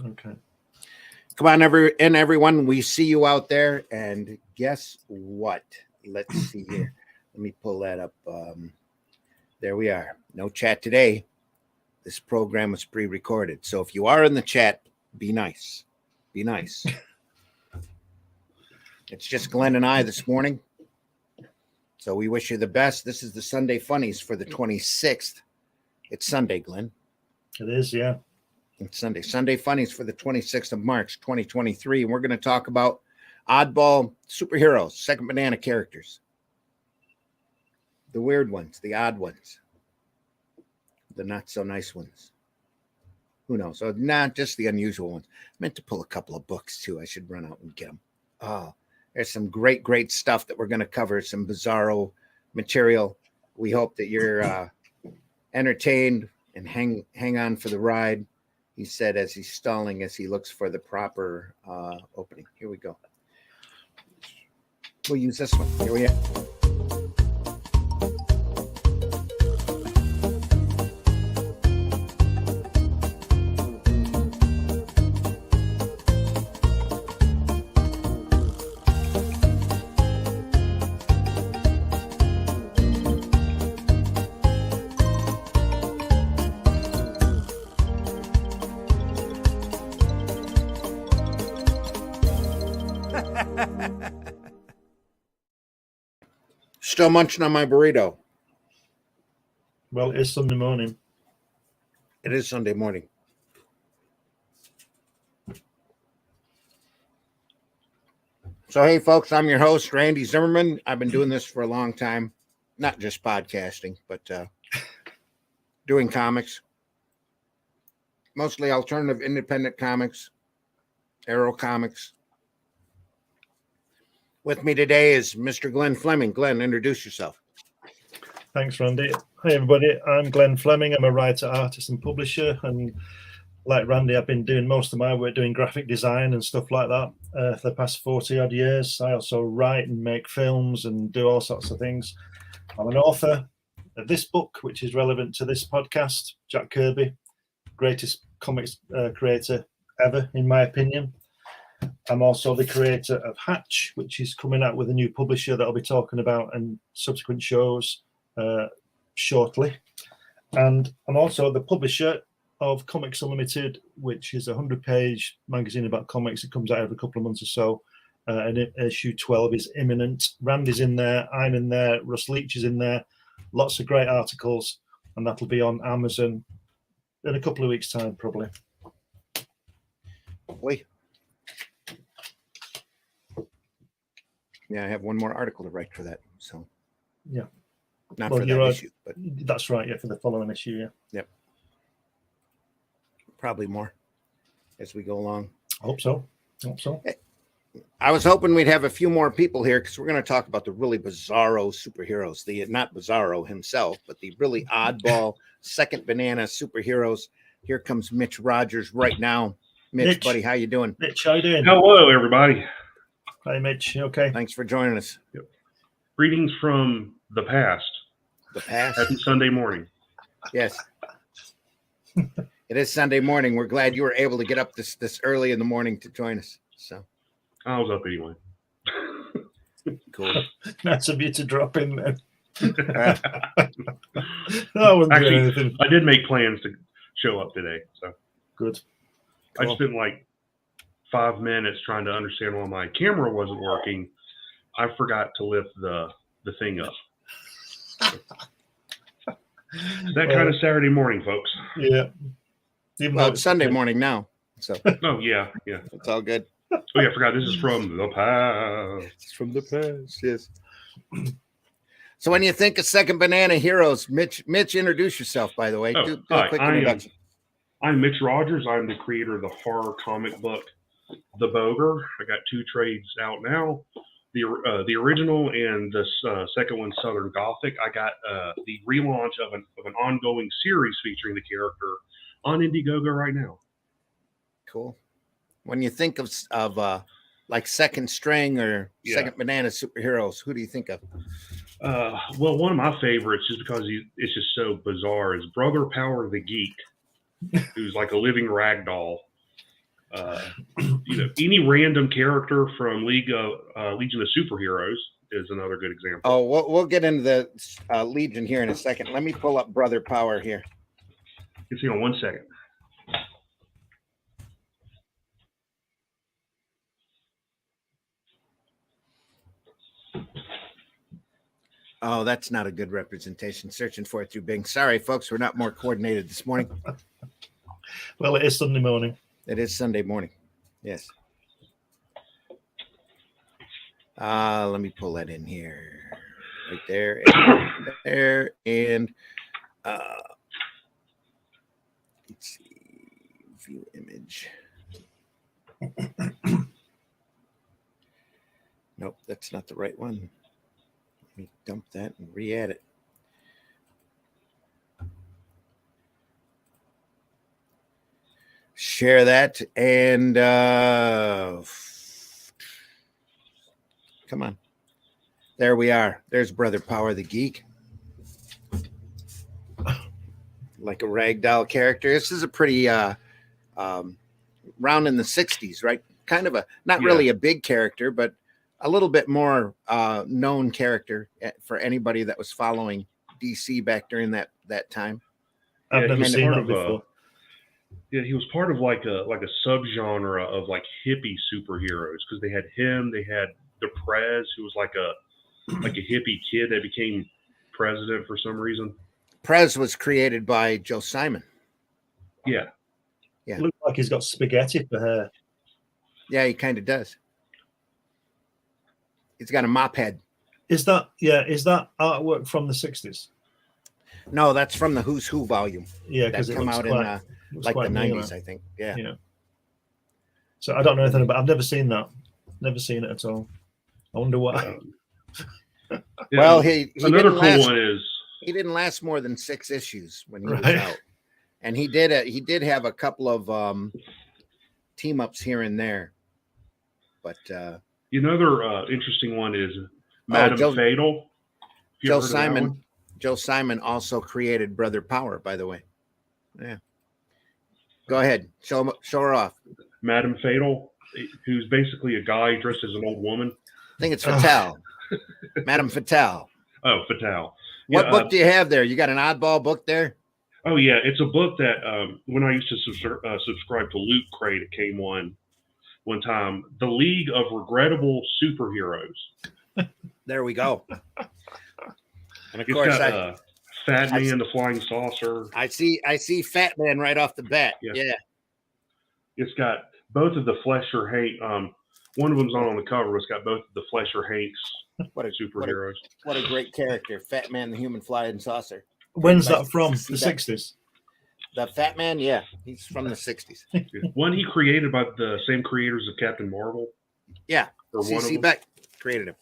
Okay. Come on, everyone. We see you out there. And guess what? Let's see here. Let me pull that up. There we are. No chat today. This program was pre-recorded. So if you are in the chat, be nice. Be nice. It's just Glenn and I this morning. So we wish you the best. This is the Sunday Funnies for the 26th. It's Sunday, Glenn. It is, yeah. It's Sunday. Sunday Funnies for the 26th of March, 2023. And we're going to talk about oddball superheroes, second banana characters. The weird ones, the odd ones, the not so nice ones. Who knows? So not just the unusual ones. I meant to pull a couple of books too. I should run out and get them. Oh, there's some great stuff that we're going to cover. Some bizarro material. We hope that you're entertained and hang on for the ride. He said as he's stalling, as he looks for the proper opening. Here we go. We'll use this one. Here we are. Still munching on my burrito. Well, it is Sunday morning. It is Sunday morning. So, hey, folks, I'm your host, Randy Zimmerman. I've been doing this for a long time, not just podcasting, but doing comics, mostly alternative independent comics, Arrow comics. With me today is Mr. Glenn Fleming. Glenn, introduce yourself. Thanks, Randy. Hi, everybody. I'm Glenn Fleming. I'm a writer, artist, and publisher. And like Randy, I've been doing most of my work doing graphic design and stuff like that for the past 40-odd years. I also write and make films and do all sorts of things. I'm an author of this book, which is relevant to this podcast, Jack Kirby, greatest comics creator ever, in my opinion. I'm also the creator of Hatch, which is coming out with a new publisher that I'll be talking about in subsequent shows shortly. And I'm also the publisher of Comics Unlimited, which is a 100-page magazine about comics. It comes out every couple of months or so. And issue 12 is imminent. Randy's in there. I'm in there. Russ Leach is in there. Lots of great articles. And that'll be on Amazon in a couple of weeks' time, probably. Wait. Yeah, I have one more article to write for that. So, yeah, not for that issue, but that's right. Yeah, for the following issue. Yeah. Yep. Probably more as we go along. I hope so. I was hoping we'd have a few more people here because we're going to talk about the really bizarro superheroes. The not Bizarro himself, but the really oddball second banana superheroes. Here comes Mitch Rogers right now. Mitch, buddy, how you doing? Mitch, how you doing? Hello, everybody. Hi, Mitch. You okay? Thanks for joining us. Yep. Greetings from the past. The past. Happy Sunday morning. Yes. It is Sunday morning. We're glad you were able to get up this early in the morning to join us. So I was up anyway. Cool. That's of you to drop in there. Actually, I did make plans to show up today. So good. Cool. I spent like 5 minutes trying to understand why my camera wasn't working. I forgot to lift the thing up. That kind of Saturday morning, folks. Yeah. Well, it's Sunday morning now. So. Oh, yeah. It's all good. Oh, yeah, I forgot. This is from the past. It's from the past, yes. So when you think of second banana heroes, Mitch, introduce yourself, by the way. Oh, do a quick introduction. I'm Mitch Rogers. I'm the creator of the horror comic book, The Boger. I got 2 trades out now. The original and the second one, Southern Gothic. I got the relaunch of an ongoing series featuring the character on Indiegogo right now. Cool. When you think of like second string or second banana superheroes, who do you think of? Well, one of my favorites, just because it's just so bizarre, is Brother Power the Geek, who's like a living rag doll. Any random character from Legion of Superheroes is another good example. Oh, we'll get into the Legion here in a second. Let me pull up Brother Power here. Just hang on 1 second. Oh, that's not a good representation. Searching for it through Bing. Sorry, folks, we're not more coordinated this morning. Well, it is Sunday morning. It is Sunday morning. Yes. Let me pull that in here. Right there. And there. And let's see. View image. Nope, that's not the right one. Let me dump that and re-add it. Share that and come on. There we are. There's Brother Power the Geek. Like a ragdoll character. This is a pretty round in the 60s, right? Kind of not really a big character, but a little bit more known character for anybody that was following DC back during that time. I've never seen that before. He was part of like a subgenre of like hippie superheroes because they had him, they had the Prez, who was like a hippie kid that became president for some reason. Prez was created by Joe Simon. Yeah. Looks like he's got spaghetti for hair. Yeah, he kind of does. He's got a mop head. Is that artwork from the 60s? No, that's from the Who's Who volume. Yeah, because that it come out quite, in like the 90s, I think. Yeah. So I don't know anything about. I've never seen that. Never seen it at all. I wonder why. Well, he another cool one is he didn't last more than 6 issues when he was out, and he did have a couple of team ups here and there, but another interesting one is Madam Fatal. Joe Simon also created Brother Power, by the way. Yeah. Go ahead. Show her off. Madam Fatal, who's basically a guy dressed as an old woman. I think it's Fatale. Madam Fatale. Oh, Fatale. What book do you have there? You got an oddball book there? Oh, yeah. It's a book that when I used to subscribe to Loot Crate, it came one time. The League of Regrettable Superheroes. There we go. And of it's course, got Fat Man, the Flying Saucer. I see Fat Man right off the bat. Yeah. It's got both of the Flesher Hank. One of them's not on the cover. It's got both of the Flesher Hanks superheroes. What a great character, Fat Man, the Human Flying Saucer. When's that from? The 60s. The Fat Man, yeah, he's from the 60s. One he created by the same creators of Captain Marvel. Yeah, C.C. Beck created him.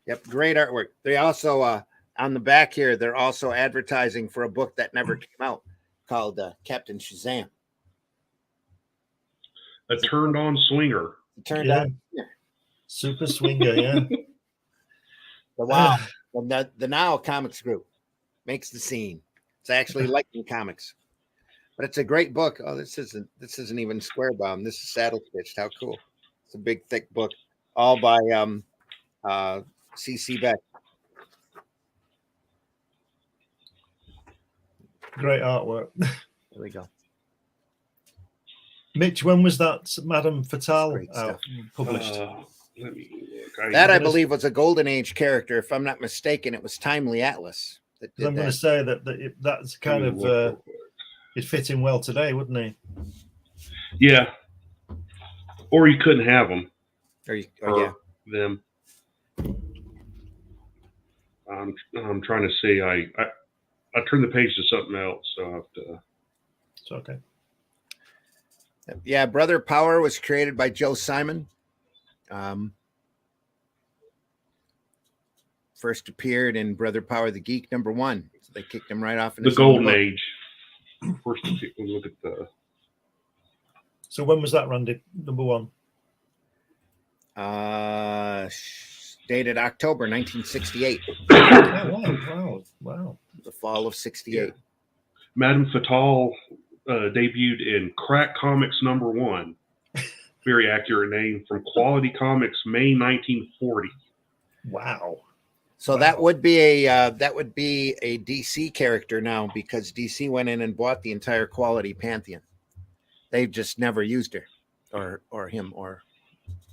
Yep, great artwork. They also on the back here, they're also advertising for a book that never came out called Captain Shazam. A turned on swinger. Turned on super swinger, yeah. The Now Comics Group makes the scene. It's actually Lightning Comics, but it's a great book. Oh, this isn't even square bound. This is saddle stitched. How cool! It's a big, thick book, all by C.C. Beck. Great artwork. There we go. Mitch, when was that Madame Fatale published? Let me look. I believe was a Golden Age character. If I'm not mistaken, it was Timely Atlas. I'm going to say that's kind of it fit in well today, wouldn't he? Yeah. Or you couldn't have them. Them. I'm trying to see. I turned the page to something else, so I have to. It's okay. Yeah, Brother Power was created by Joe Simon. First appeared in Brother Power the Geek #1. So they kicked him right off in the Golden Age. First, look at the. So when was that, Randy? #1. Dated October 1968. Oh, wow. The fall of '68. Yeah. Madame Fatale debuted in Crack Comics #1. Very accurate name, from Quality Comics, May 1940. Wow. So Wow. that would be a DC character now, because DC went in and bought the entire Quality pantheon. They've just never used her, or him, or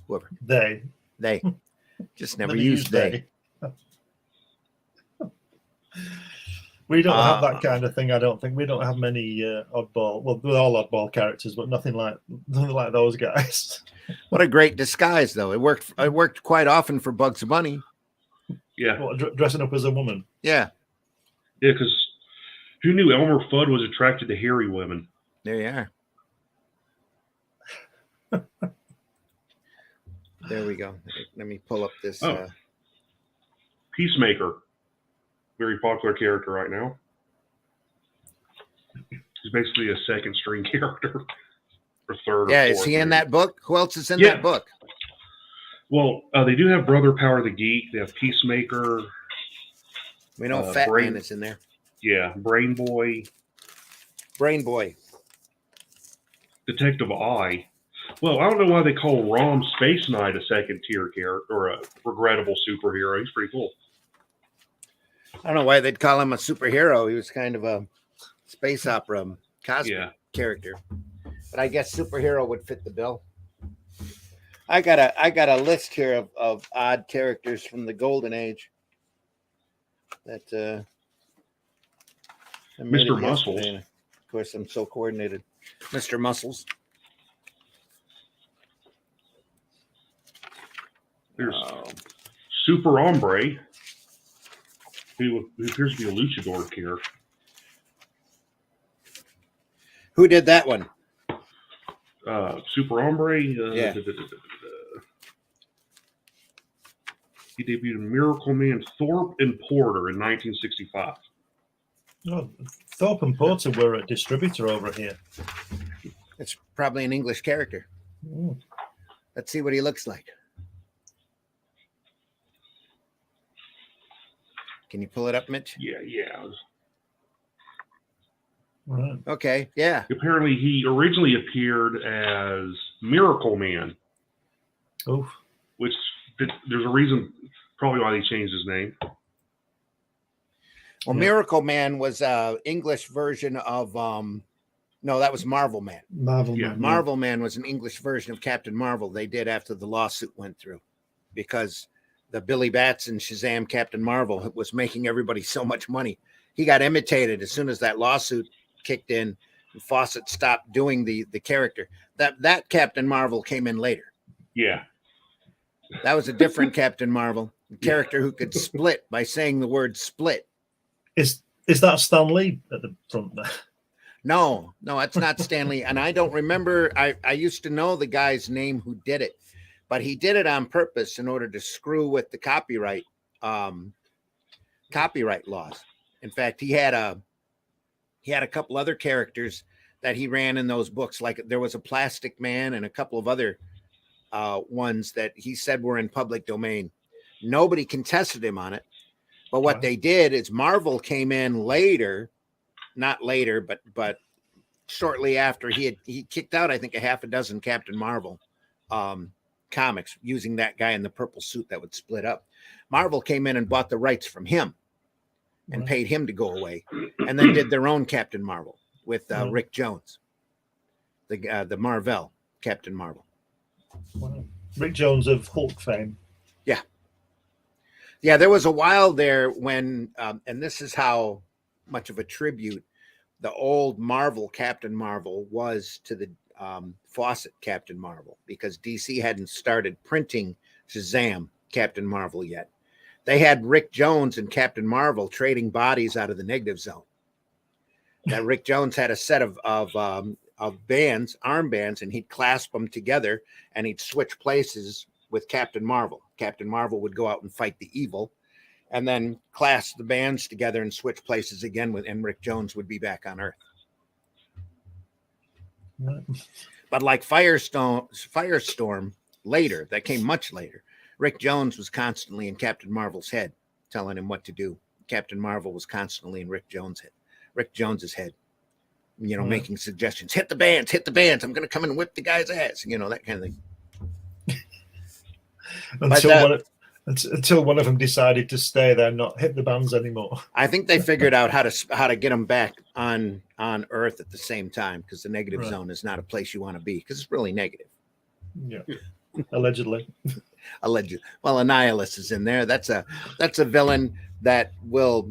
whoever. They Just never used they. We don't have that kind of thing. I don't think we don't have many oddball. Well, we're all oddball characters, but nothing like those guys. What a great disguise, though. It worked quite often for Bugs Bunny. Yeah. What, dressing up as a woman. Yeah. Yeah, because who knew Elmer Fudd was attracted to hairy women? There you are. There we go. Let me pull up this. Peacemaker. Very popular character right now. He's basically a second string character. Or third. Yeah, or is fourth, he in maybe. that book? Who else is in that book? Well, they do have Brother Power the Geek. They have Peacemaker. We know Fat Man is in there. Yeah, Brain Boy. Detective Eye. Well, I don't know why they call Rom Space Knight a second tier character or a regrettable superhero. He's pretty cool. I don't know why they'd call him a superhero. He was kind of a space opera cosmic character. But I guess superhero would fit the bill. I got a list here of odd characters from the Golden Age. That Mr. Muscles. Of course, I'm so coordinated. Mr. Muscles. There's Super Hombre, who appears to be a luchador character. Who did that one? Super Hombre. Yeah. He debuted in Miracle Man Thorpe and Porter in 1965. Oh, Thorpe and Porter were a distributor over here. It's probably an English character. Mm. Let's see what he looks like. Can you pull it up, Mitch? Yeah. Right. Okay, yeah. Apparently, he originally appeared as Miracle Man. Oof. Which there's a reason probably why they changed his name. Well, Miracle Man was English version of no, that was Marvel Man. Marvel Man. Marvel Man was an English version of Captain Marvel. They did after the lawsuit went through, because the Billy Batson Shazam Captain Marvel was making everybody so much money. He got imitated as soon as that lawsuit kicked in and Fawcett stopped doing the character. That Captain Marvel came in later. Yeah. That was a different Captain Marvel, a character who could split by saying the word split. Is that Stan Lee at the front there? No, it's not Stanley. And I don't remember. I used to know the guy's name who did it, but he did it on purpose in order to screw with the copyright laws. In fact, he had a couple other characters that he ran in those books. Like there was a Plastic Man and a couple of other ones that he said were in public domain. Nobody contested him on it. But what they did is Marvel came in later, not later, but shortly after he kicked out, I think, a half a dozen Captain Marvel comics using that guy in the purple suit that would split up. Marvel came in and bought the rights from him and paid him to go away, and then did their own Captain Marvel with Rick Jones, the Marvel Captain Marvel. Wow. Rick Jones of Hulk fame. Yeah, there was a while there when, and this is how much of a tribute the old Marvel Captain Marvel was to the Fawcett Captain Marvel, because DC hadn't started printing Shazam Captain Marvel yet. They had Rick Jones and Captain Marvel trading bodies out of the negative zone. That Rick Jones had a set of bands, armbands, and he'd clasp them together and he'd switch places with Captain Marvel. Captain Marvel would go out and fight the evil, and then clasp the bands together and switch places again and Rick Jones would be back on Earth. Right. But like Firestorm later, that came much later, Rick Jones was constantly in Captain Marvel's head, telling him what to do. Captain Marvel was constantly in Rick Jones's head. making suggestions. Hit the bands. I'm going to come and whip the guy's ass. That kind of thing. Until one of them decided to stay there and not hit the bands anymore. I think they figured out how to get them back on Earth at the same time, because the negative zone is not a place you want to be, because it's really negative. Yeah, allegedly. Allegedly. Well, Annihilus is in there. That's a villain that will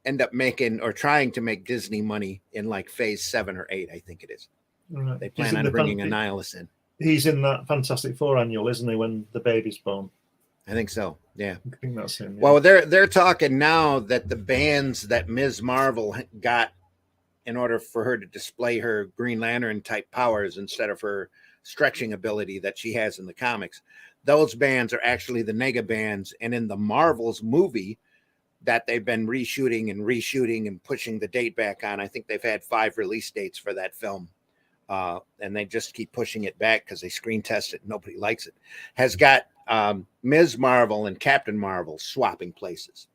end up making or trying to make Disney money in like phase 7 or 8, I think it is. Right. They plan on bringing Annihilus in. He's in that Fantastic Four annual, isn't he, when the baby's born? I think so. Yeah. I think that's him. Yeah. Well, they're talking now that the bands that Ms. Marvel got in order for her to display her Green Lantern type powers instead of her stretching ability that she has in the comics, those bands are actually the Nega bands. And in the Marvels movie that they've been reshooting and pushing the date back on, I think they've had 5 release dates for that film. And they just keep pushing it back because they screen test it. And nobody likes it. Has got Ms. Marvel and Captain Marvel swapping places.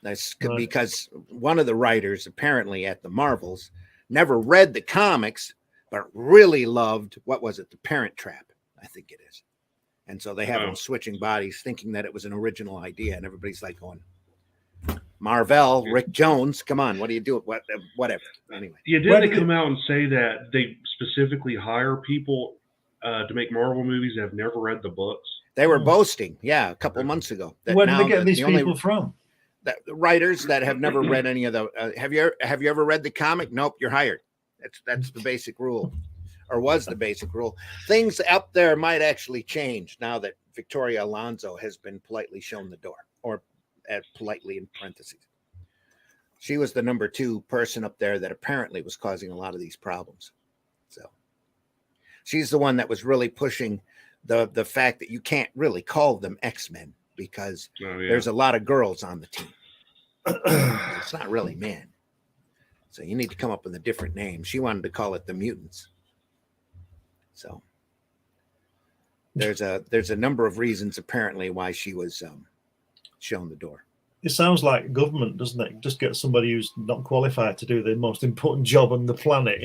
That's because one of the writers apparently at the Marvels never read the comics, but really loved, what was it? The Parent Trap, I think it is. And so they have them switching bodies, thinking that it was an original idea. And everybody's like going, Marvel, Rick Jones, come on, what are you doing? Whatever. Anyway. Yeah, didn't they come out and say that they specifically hire people to make Marvel movies that have never read the books? They were boasting, a couple of months ago. Where did they get these people from? The writers that have never read any of the. Have you ever read the comic? Nope, you're hired. That's the basic rule, or was the basic rule. Things up there might actually change now that Victoria Alonso has been politely shown the door, or politely in parentheses. She was the number 2 person up there that apparently was causing a lot of these problems. So she's the one that was really pushing the fact that you can't really call them X-Men because there's a lot of girls on the team. It's not really men. So you need to come up with a different name. She wanted to call it the Mutants. So there's a number of reasons apparently why she was shown the door. It sounds like government, doesn't it? Just get somebody who's not qualified to do the most important job on the planet,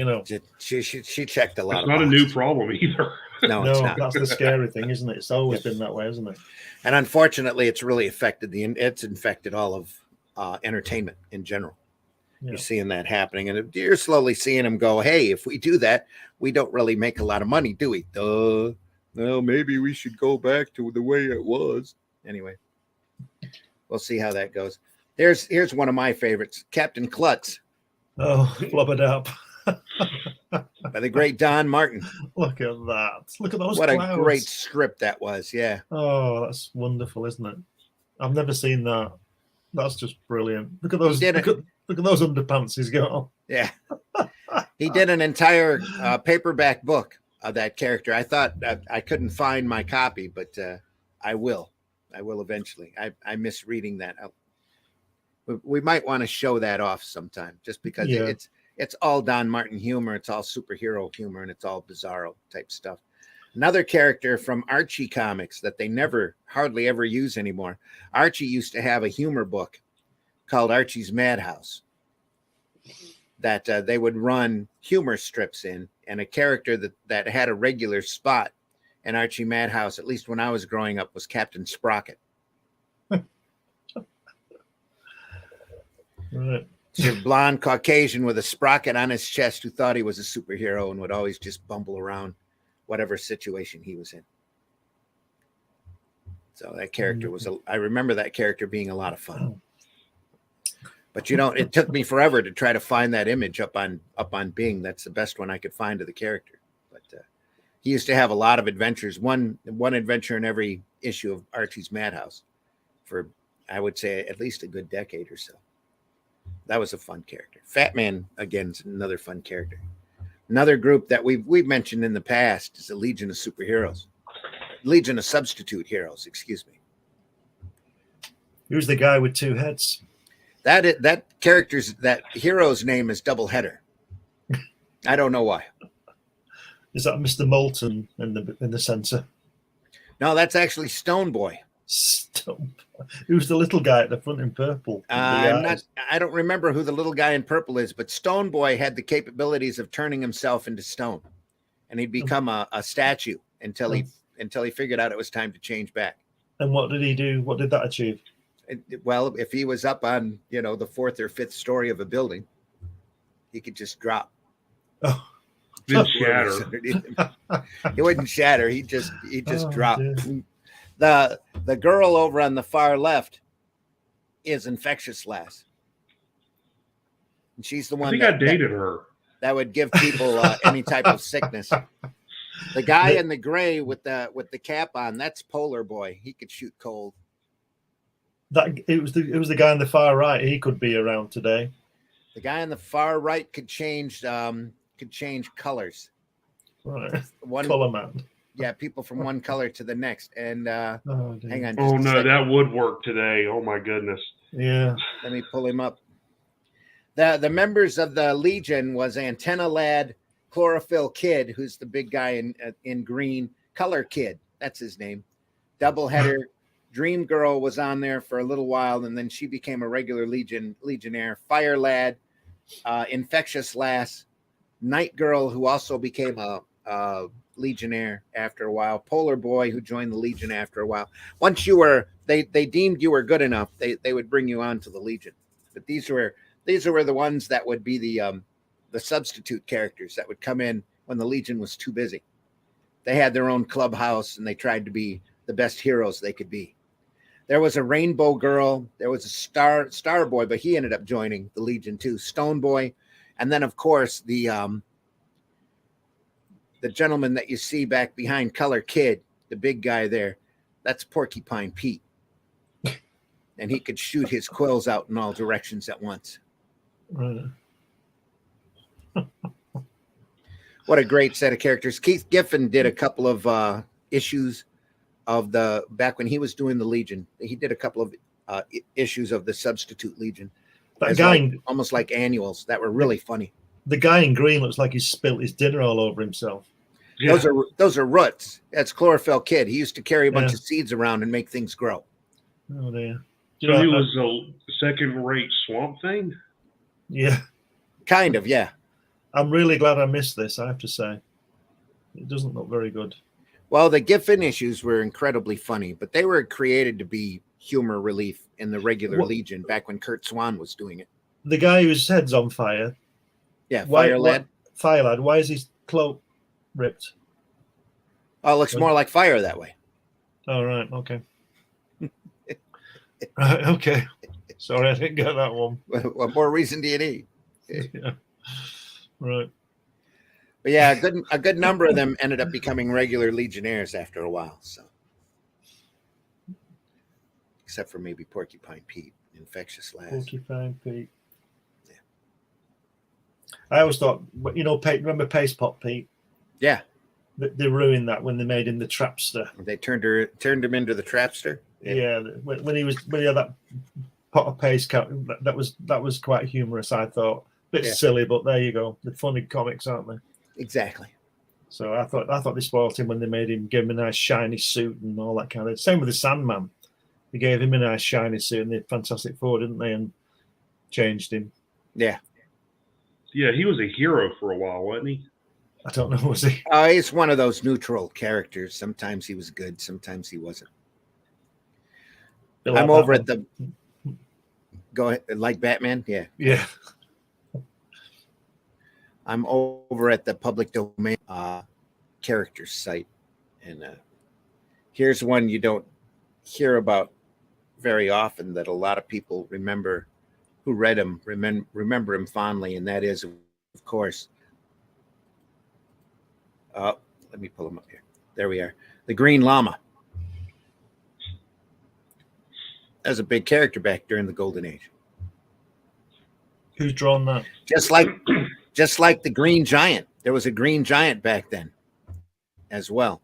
She checked a lot. It's not a new problem either. No, it's not. That's the scary thing, isn't it? It's always been that way, isn't it? And unfortunately, it's really it's infected all of entertainment in general. Yeah. You're seeing that happening, and you're slowly seeing them go, hey, if we do that, we don't really make a lot of money, do we? Well, maybe we should go back to the way it was. Anyway, we'll see how that goes. Here's one of my favorites, Captain Klutz. Oh, flubbered up. By the great Don Martin. Look at that. Look at those What clouds. A great strip that was, yeah. Oh, that's wonderful, isn't it? I've never seen that. That's just brilliant. Look at those. Look at those underpants he's got. Yeah. He did an entire paperback book of that character. I thought I couldn't find my copy, but I will. I will eventually. I miss reading that. We might want to show that off sometime, just because it's all Don Martin humor. It's all superhero humor, and it's all bizarro type stuff. Another character from Archie comics that they hardly ever use anymore. Archie used to have a humor book called Archie's Madhouse that they would run humor strips in, and a character that had a regular spot in Archie Madhouse, at least when I was growing up, was Captain Sprocket. Right. He's a blonde Caucasian with a sprocket on his chest who thought he was a superhero and would always just bumble around whatever situation he was in. So that character I remember that character being a lot of fun. But it took me forever to try to find that image up on Bing. That's the best one I could find of the character. But he used to have a lot of adventures. One adventure in every issue of Archie's Madhouse for, I would say, at least a good decade or so. That was a fun character. Fat Man, again, is another fun character. Another group that we've mentioned in the past is the Legion of Superheroes. Legion of Substitute Heroes, excuse me. Who's the guy with 2 heads? That hero's name is Doubleheader. I don't know why. Is that Mr. Moulton in the center? No, that's actually Stone Boy. Stone. Who's the little guy at the front in purple? with the eyes? I don't remember who the little guy in purple is, but Stone Boy had the capabilities of turning himself into stone, and he'd become a statue until he figured out it was time to change back. And what did he do? What did that achieve? Well, if he was up on, the fourth or fifth story of a building, he could just drop. Oh, Then shatter. He wouldn't shatter. He just dropped. Dear. The girl over on the far left is Infectious Lass. And she's the I one think I dated her. that would give people any type of sickness. The guy in the gray with the cap on, that's Polar Boy. He could shoot cold. It was the guy on the far right. He could be around today. The guy on the far right could change colors. Right. One Color man. Yeah, people from one color to the next. And hang on. Oh no, that would work today. Oh my goodness. Yeah. Let me pull him up. The members of the Legion was Antenna Lad, Chlorophyll Kid, who's the big guy in green, Color Kid, that's his name. Doubleheader. Dream Girl was on there for a little while, and then she became a regular Legionnaire. Fire Lad, Infectious Lass, Night Girl, who also became a Legionnaire after a while. Polar Boy, who joined the Legion after a while. Once they deemed you were good enough, they would bring you on to the Legion. But these were the ones that would be the substitute characters that would come in when the Legion was too busy. They had their own clubhouse, and they tried to be the best heroes they could be. There was a Rainbow Girl. There was a Star Boy, but he ended up joining the Legion too. Stone Boy, and then of course the gentleman that you see back behind Color Kid, the big guy there, that's Porcupine Pete, and he could shoot his quills out in all directions at once. Right. What a great set of characters. Keith Giffen did a couple of issues of back when he was doing the Legion. He did a couple of issues of the Substitute Legion. That guy, almost like annuals that were really funny. The guy in green looks like he's spilt his dinner all over himself. Yeah. Those are roots. That's Chlorophyll Kid. He used to carry a bunch of seeds around and make things grow. Oh dear. So he was a second-rate Swamp Thing? Yeah. Kind of, yeah. I'm really glad I missed this, I have to say. It doesn't look very good. Well, the Giffen issues were incredibly funny, but they were created to be humor relief in the regular Legion back when Kurt Swan was doing it. The guy whose head's on fire. Yeah, Fire Lad. Fire Lad. Why is his cloak ripped? Oh, it looks more like fire that way. Oh, right. Okay. Right. Okay. Sorry, I didn't get that one. What more reason do you need? Yeah. Right. But yeah, a good number of them ended up becoming regular Legionnaires after a while. So, except for maybe Porcupine Pete, Infectious Lass. Porcupine Pete. Yeah. I always thought, remember Paste Pot Pete? Yeah. They ruined that when they made him the Trapster. They turned him into the Trapster. Yeah, when he had that pot of paste, that was quite humorous. I thought, bit silly, but there you go. The funny comics, aren't they? Exactly. So I thought they spoiled him when they gave him a nice shiny suit and all that kind of. Same with the Sandman. They gave him a nice shiny suit in the Fantastic Four, didn't they? And changed him. Yeah. Yeah, he was a hero for a while, wasn't he? I don't know, was he? He's one of those neutral characters. Sometimes he was good, sometimes he wasn't. I'm over at the. Go ahead, like Batman, yeah. Yeah. I'm over at the public domain characters site, and here's one you don't hear about very often that a lot of people remember who read him remember him fondly, and that is, of course. Let me pull him up here. There we are. The Green Llama. As a big character back during the Golden Age. Who's drawn that? Just like the Green Giant. There was a Green Giant back then as well.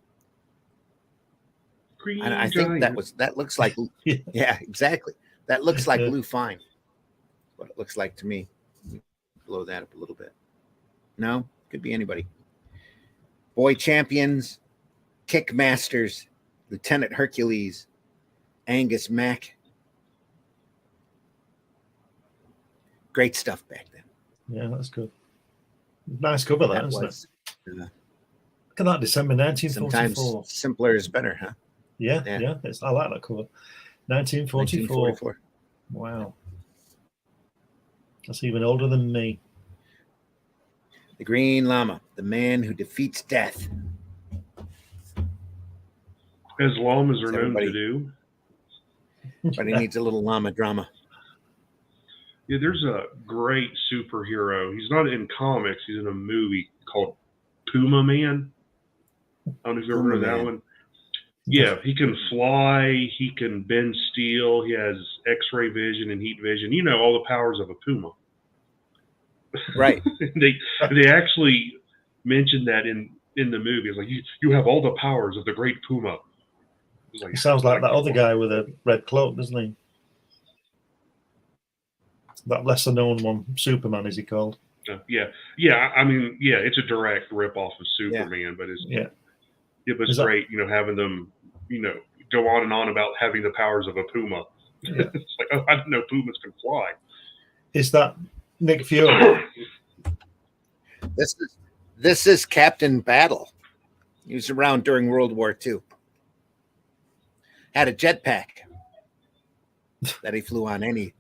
And I think that looks like yeah, exactly. That looks like Lou Fine. What it looks like to me. Blow that up a little bit. No, could be anybody. Boy Champions, Kick Masters, Lieutenant Hercules, Angus Mack. Great stuff back then. Yeah, that's good. Nice cover, that, isn't it? Look at that, December 1944. Sometimes simpler is better, huh? Yeah. I like that cover. 1944. 1944. Wow. That's even older than me. The Green Llama, the man who defeats death. As llamas are known to do. But he needs a little llama drama. Yeah, there's a great superhero. He's not in comics. He's in a movie called Puma Man. I don't know if you've ever heard of that one. Yeah, he can fly. He can bend steel. He has X-ray vision and heat vision. You know, all the powers of a puma. Right. They actually mentioned that in the movie. It's like, you have all the powers of the great puma. He sounds like that other guy with a red cloak, doesn't he? That lesser known one, Superman, is he called? Yeah. I mean, yeah, it's a direct rip off of Superman, but it was great, having them, go on and on about having the powers of a puma. Yeah. It's like, oh, I didn't know pumas can fly. Is that Nick Fury? This is Captain Battle. He was around during World War II. Had a jetpack that he flew on, and he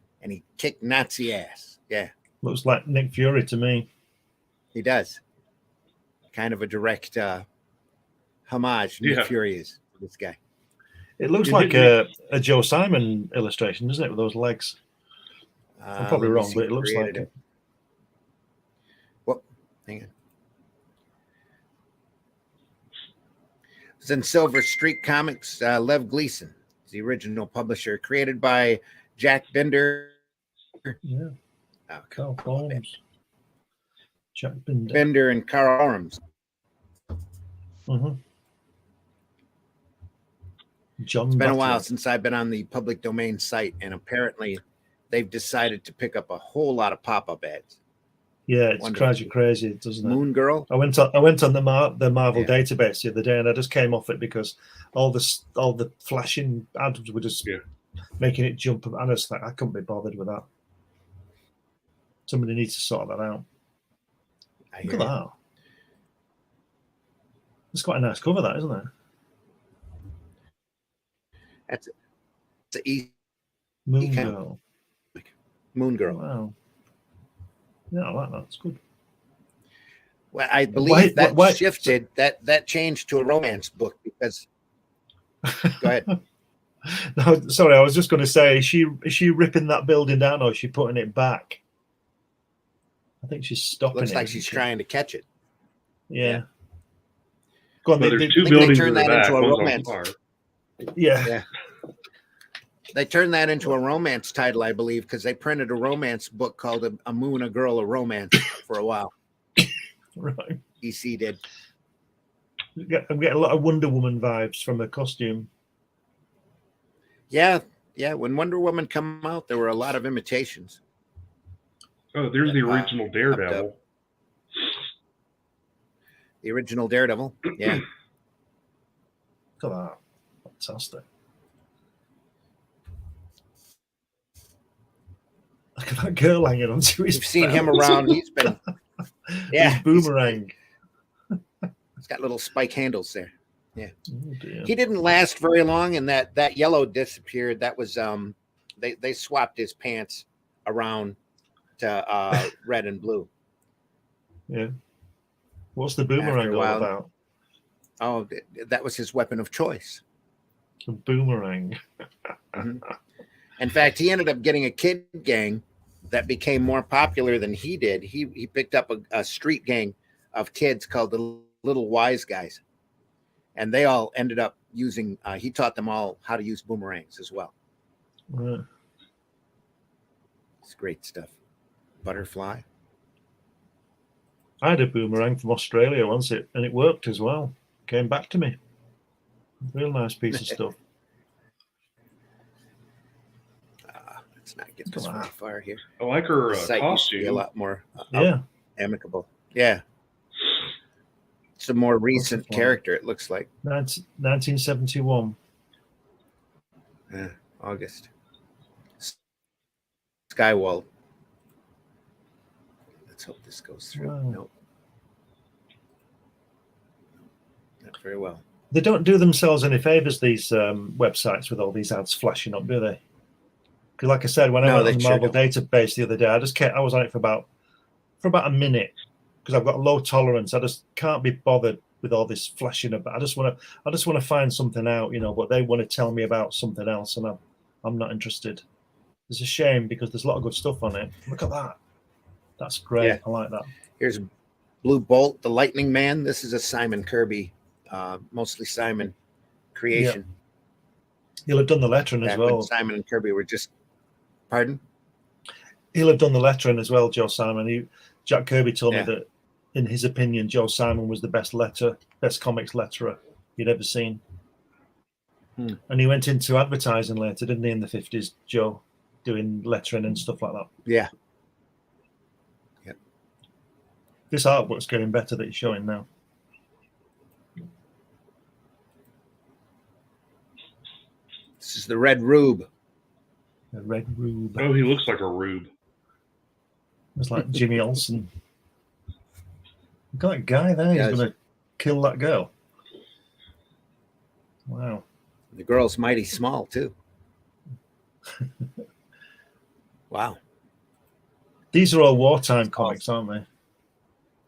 kicked Nazi ass. Yeah. Looks like Nick Fury to me. He does. Kind of a direct homage. Nick Fury is this guy. It looks like a Joe Simon illustration, doesn't it, with those legs? I'm probably wrong, but it looks like it. Well, hang on. It's in Silver Streak Comics. Lev Gleason is the original publisher, created by Jack Bender. Yeah. Carl Holmes. Jack Bender. Bender and Carl Orms. Mm-hmm. John It's been Butler. a while since I've been on the public domain site, and apparently they've decided to pick up a whole lot of pop-up ads. Yeah, it drives you crazy, doesn't it? Moon Girl. I went on the Marvel database the other day, and I just came off it because all the flashing ads were just making it jump. And I was like, I couldn't be bothered with that. Somebody needs to sort that out. Look at that. It's quite a nice cover, that, isn't it? That's the Moon Girl. Moon Girl. Wow. Yeah, I like that. It's good. Well, I believe that shifted. That changed to a romance book because. Go ahead. No, sorry. I was just going to say, is she ripping that building down, or is she putting it back? I think she's stopping it. Looks like she's trying to catch it. Yeah. Go on. There's two buildings turn in the that back. into a One's on romance. fire. Yeah. They turned that into a romance title, I believe, because they printed a romance book called A Moon, a Girl, a Romance for a while. Right. EC did. I'm getting a lot of Wonder Woman vibes from her costume. Yeah. When Wonder Woman came out, there were a lot of imitations. Oh, there's the original Daredevil. The original Daredevil, yeah. Look at that. Fantastic. Look at that girl hanging onto his You've seen him around. He's been, his boomerang. He's got little spike handles there. Yeah. Oh, dear. He didn't last very long, and that yellow disappeared. That was they swapped his pants around to red and blue. Yeah. What's the boomerang all about? Oh, that was his weapon of choice. A boomerang. Mm-hmm. In fact, he ended up getting a kid gang that became more popular than he did. He picked up a street gang of kids called the Little Wise Guys. And they all ended up using, he taught them all how to use boomerangs as well. Right. It's great stuff. Butterfly. I had a boomerang from Australia once, and it worked as well. Came back to me. Real nice piece of stuff. Let's not get this very far here. I like her Used to be a costume. lot more amicable. Yeah. It's a more recent character, it looks like. 1971. Yeah. August. Skywald. Let's hope this goes through. Wow. Nope. Not very well. They don't do themselves any favors, these websites, with all these ads flashing up, do they? Because, like I said, when I went on the Marvel database the other day, I was on it for about a minute because I've got a low tolerance. I just can't be bothered with all this flashing up. I just want to find something out, but they want to tell me about something else, and I'm not interested. It's a shame because there's a lot of good stuff on it. Look at that. That's great. Yeah. I like that. Here's Blue Bolt, the Lightning Man. This is a Simon Kirby, mostly Simon creation. Yeah. He'll have done the lettering as well. Simon and Kirby were just, pardon? He'll have done the lettering as well, Joe Simon. Jack Kirby told me that, in his opinion, Joe Simon was the best comics letterer he'd ever seen. And he went into advertising later, didn't he, in the 50s, Joe, doing lettering and stuff like that. Yeah. Yep. This artwork's getting better that he's showing now. This is the Red Rube. The Red Rube. Oh, he looks like a rube. It's like Jimmy Olsen. Look at that guy there. He's going to kill that girl. Wow. The girl's mighty small, too. Wow. These are all wartime comics, aren't they?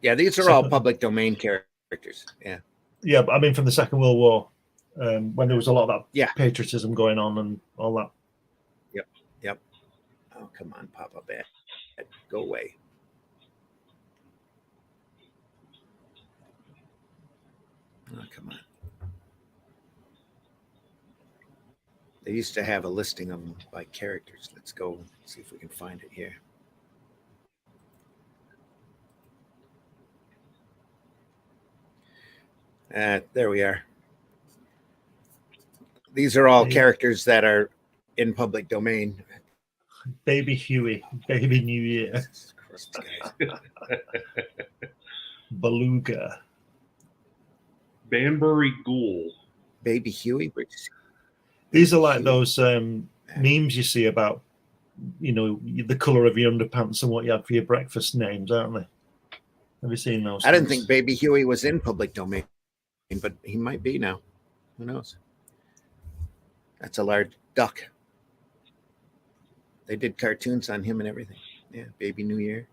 Yeah, these are all public domain characters. Yeah. Yeah, but I mean from the Second World War, when there was a lot of that patriotism going on and all that. Yep. Oh, come on, Papa Bear. Go away. Oh, come on. They used to have a listing of them by characters. Let's go see if we can find it here. There we are. These are all characters that are in public domain. Baby Huey, Baby New Year. Beluga. Banbury Ghoul. Baby Huey. These are like those memes you see about, the color of your underpants and what you had for your breakfast names, aren't they? Have you seen those? I didn't think Baby Huey was in public domain, but he might be now. Who knows? That's a large duck. They did cartoons on him and everything. Yeah, Baby New Year.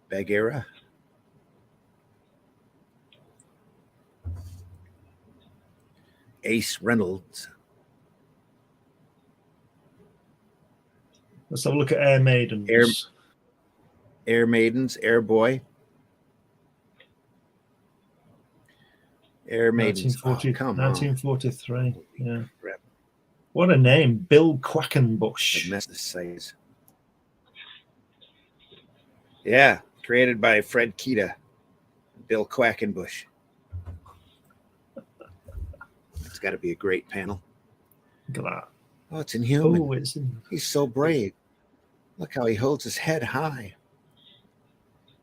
Bagheera. Ace Reynolds. Let's have a look at Air Maidens. Air Maidens, Air Boy. Air Maidens. 1943. Yeah. Crap. What a name. Bill Quackenbush. The size. Yeah, created by Fred Kita. Bill Quackenbush. It's got to be a great panel. Look at that. Oh, it's inhuman. Oh, He's so brave. Look how he holds his head high.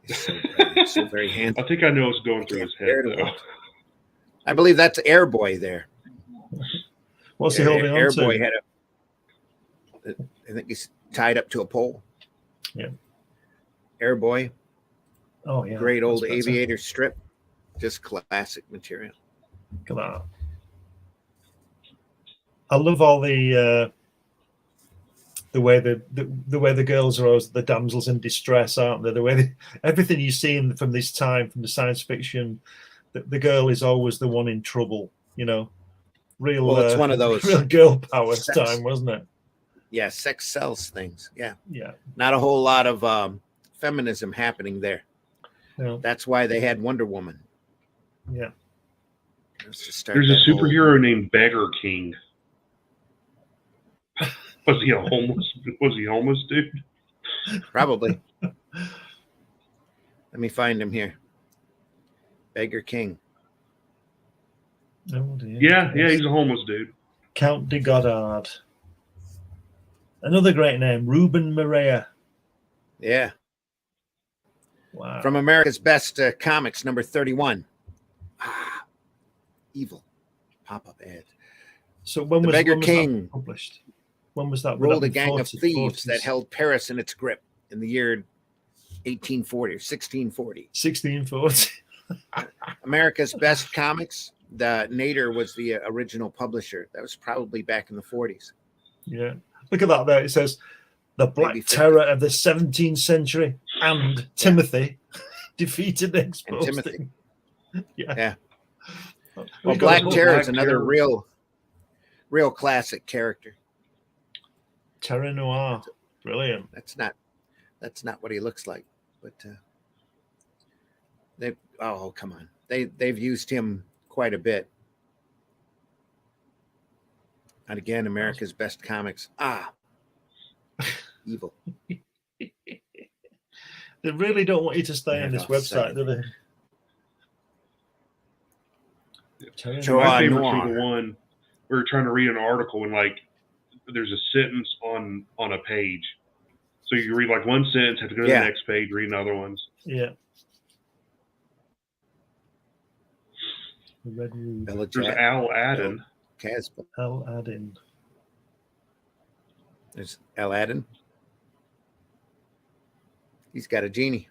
He's so brave, so very handsome. I think I know what's going through his head, though. I believe that's Air Boy there. What's he holding on to? Air Boy had I think he's tied up to a pole. Yeah. Air Boy. Oh, yeah. Great old aviator strip. Just classic material. Look at that. I love all the way the girls are always the damsels in distress, aren't they? The way everything you see from this time, from the science fiction, the girl is always the one in trouble. Real. Well, it's one of those real girl power time, wasn't it? Yeah, sex sells things. Yeah. Yeah. Not a whole lot of feminism happening there. No. That's why they had Wonder Woman. Yeah. There's a superhero named Beggar King. Was he homeless dude? Probably. Let me find him here. Beggar King. Oh dear. Yeah, he's a homeless dude. Count de Goddard. Another great name, Ruben Maria. Yeah. Wow. From America's Best Comics, number 31. Evil. Pop-up ad. So when was Beggar King that published? When was that? Would ruled that a be gang of 40, thieves 40s? that held Paris in its grip in the year 1840 or 1640. 1640. America's Best Comics. The Nader was the original publisher. That was probably back in the 40s. Yeah. Look at that there. It says, the Black Maybe 50. Terror of the 17th century and Timothy defeated and exposed Timothy. him. Yeah. Yeah. We've Well, got Black a book, Terror Black is another Terror. real classic character. Terror Noir. Brilliant. That's not what he looks like, but come on. They've used him quite a bit. And again, America's Best Comics. Evil. They really don't want you to stay on this website, do they? Terror So, Noir. My favorites Noir. were the one we were trying to read an article and like there's a sentence on a page. So you read like one sentence, have to go to Yeah. the next page, read another ones. Yeah. The Red Room. There's Al Adden. Casper. Al Adin. There's Aladdin. He's got a genie.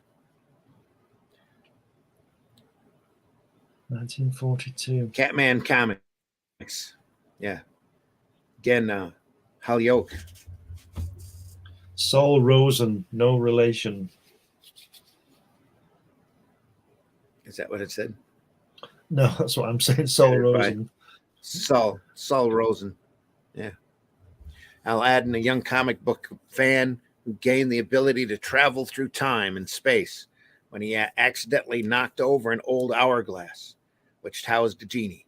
1942. Catman Comics. Yeah. Again, Hal Yoke. Saul Rosen, no relation. Is that what it said? No, that's what I'm saying. Saul Rosen. Saul Rosen. Yeah. Aladdin, a young comic book fan who gained the ability to travel through time and space when he accidentally knocked over an old hourglass, which housed a genie.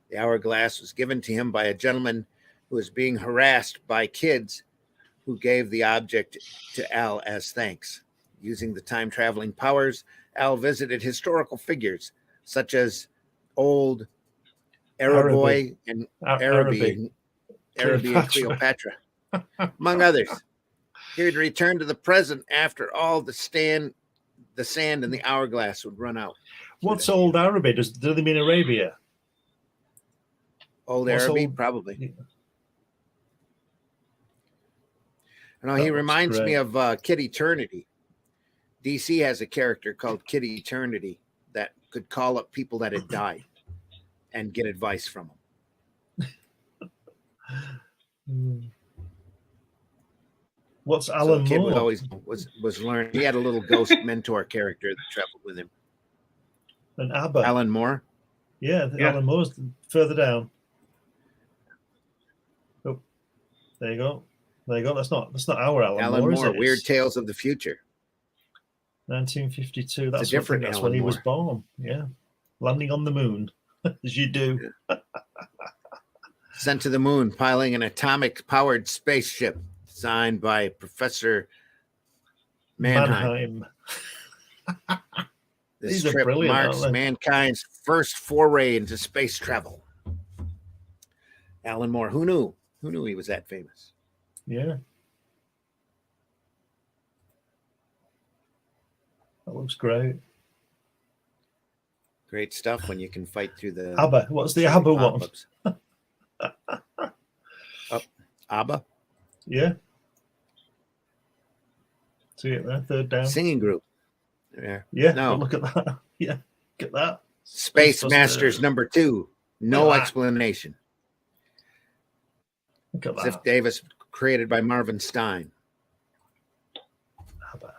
The hourglass was given to him by a gentleman who was being harassed by kids who gave the object to Al as thanks. Using the time-traveling powers, Al visited historical figures such as old Araboy and Araby and Cleopatra, among others. He would return to the present after all the sand in the hourglass would run out. What's old Araby? Do they mean Arabia? Old What's Araby, old- probably. Yeah. No, That he looks reminds me great. of Kid Eternity. DC has a character called Kid Eternity that could call up people that had died and get advice from them. Hmm. What's So Alan the kid Moore? was learning. He had a little ghost mentor character that traveled with him. And ABBA. Alan Moore. Yeah, Yeah. Alan Moore's further down. Oh, there you go. There you go. That's not our Alan Moore, is it? Weird It's Tales of the Future. 1952. That's different that's Alan when he was Moore. born. Yeah, landing on the moon, as you do. Sent to the moon, piloting an atomic-powered spaceship designed by Professor Mannheim. This These are trip brilliant, marks aren't they? mankind's first foray into space travel. Alan Moore. Who knew? Who knew he was that famous? Yeah, that looks great. Great stuff when you can fight through the ABBA. What's the ABBA one? pop-ups. ABBA Yeah. See it there, third down. singing group. Yeah. Yeah. No. But look at that. Yeah. Look at that. Space Ghostbusters. Masters #2. No Look at that. explanation. Look at Ziff that. Davis, created by Marvin Stein. ABBA.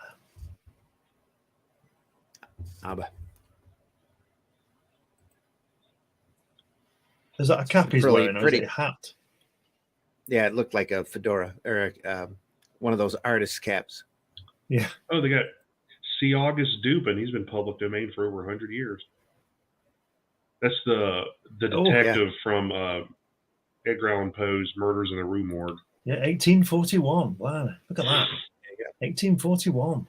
ABBA. Is that a cap he's Pretty- wearing, or pretty- is it a hat? Yeah, it looked like a fedora or one of those artist caps. Oh, they got C. August Dupin. He's been public domain for over 100 years. That's the Oh, yeah. detective from Edgar Allan Poe's Murders in the Rue Morgue. Yeah, 1841. Wow. Look at that. There you go. 1841.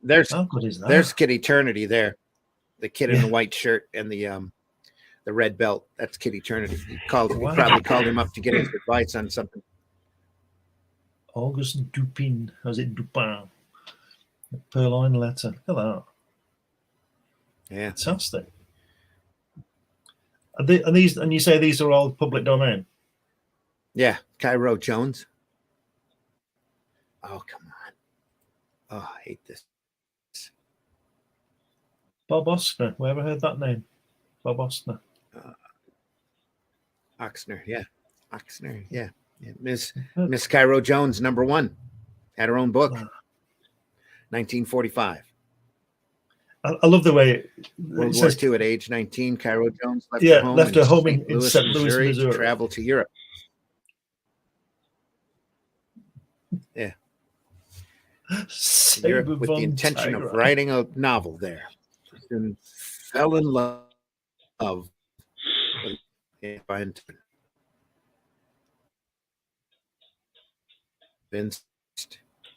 There's How good is that? There's Kid Eternity there. The kid in Yeah. the white shirt and the red belt. That's Kid Eternity. He Wow. probably called him up to get his advice on something. August Dupin. Or is it Dupin? The purloin letter. Look at that. Yeah. Fantastic. And you say these are all public domain? Yeah. Cairo Jones. Oh, come on. Oh, I hate this. Bob Ostner. We ever heard that name? Bob Ostner. Oxner, yeah. Oxner, yeah. Miss Cairo Jones, #1. Had her own book. 1945. I love the way World War II. At age 19, Cairo Jones left her home in St. Louis, Missouri, to travel to Europe. Yeah. Europe with the intention of writing a novel there. And fell in love with convinced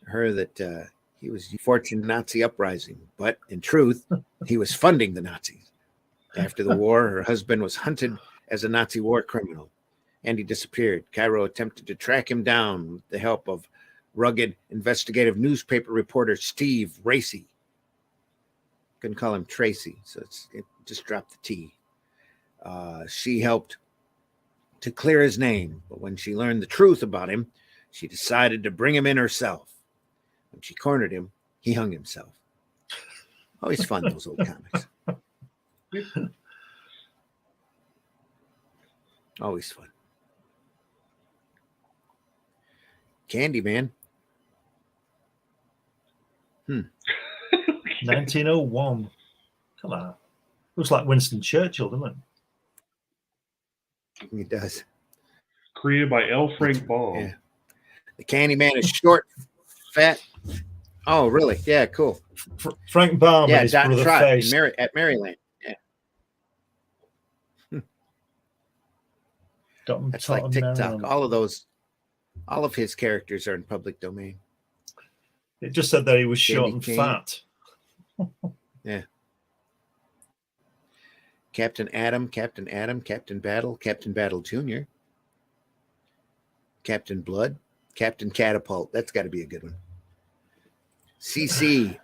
her that he was fortune Nazi uprising, but in truth, he was funding the Nazis. After the war, her husband was hunted as a Nazi war criminal, and he disappeared. Cairo attempted to track him down with the help of rugged investigative newspaper reporter Steve Racy. Couldn't call him Tracy, so it just dropped the T. She helped to clear his name, but when she learned the truth about him, she decided to bring him in herself. When she cornered him, he hung himself. Always fun, those old comics. Always fun. Candyman. 1901. Come on. Looks like Winston Churchill, doesn't it? He does. Created by L. Frank Baum. Yeah. The Candyman is short, fat. Oh, really? Yeah, cool. Frank Baum and his brother Face. At Maryland. Yeah. That's like TikTok. Maryland. All of his characters are in public domain. It just said that he was short and fat. Yeah. Captain Adam, Captain Battle, Captain Battle Jr., Captain Blood, Captain Catapult. That's got to be a good one. CC.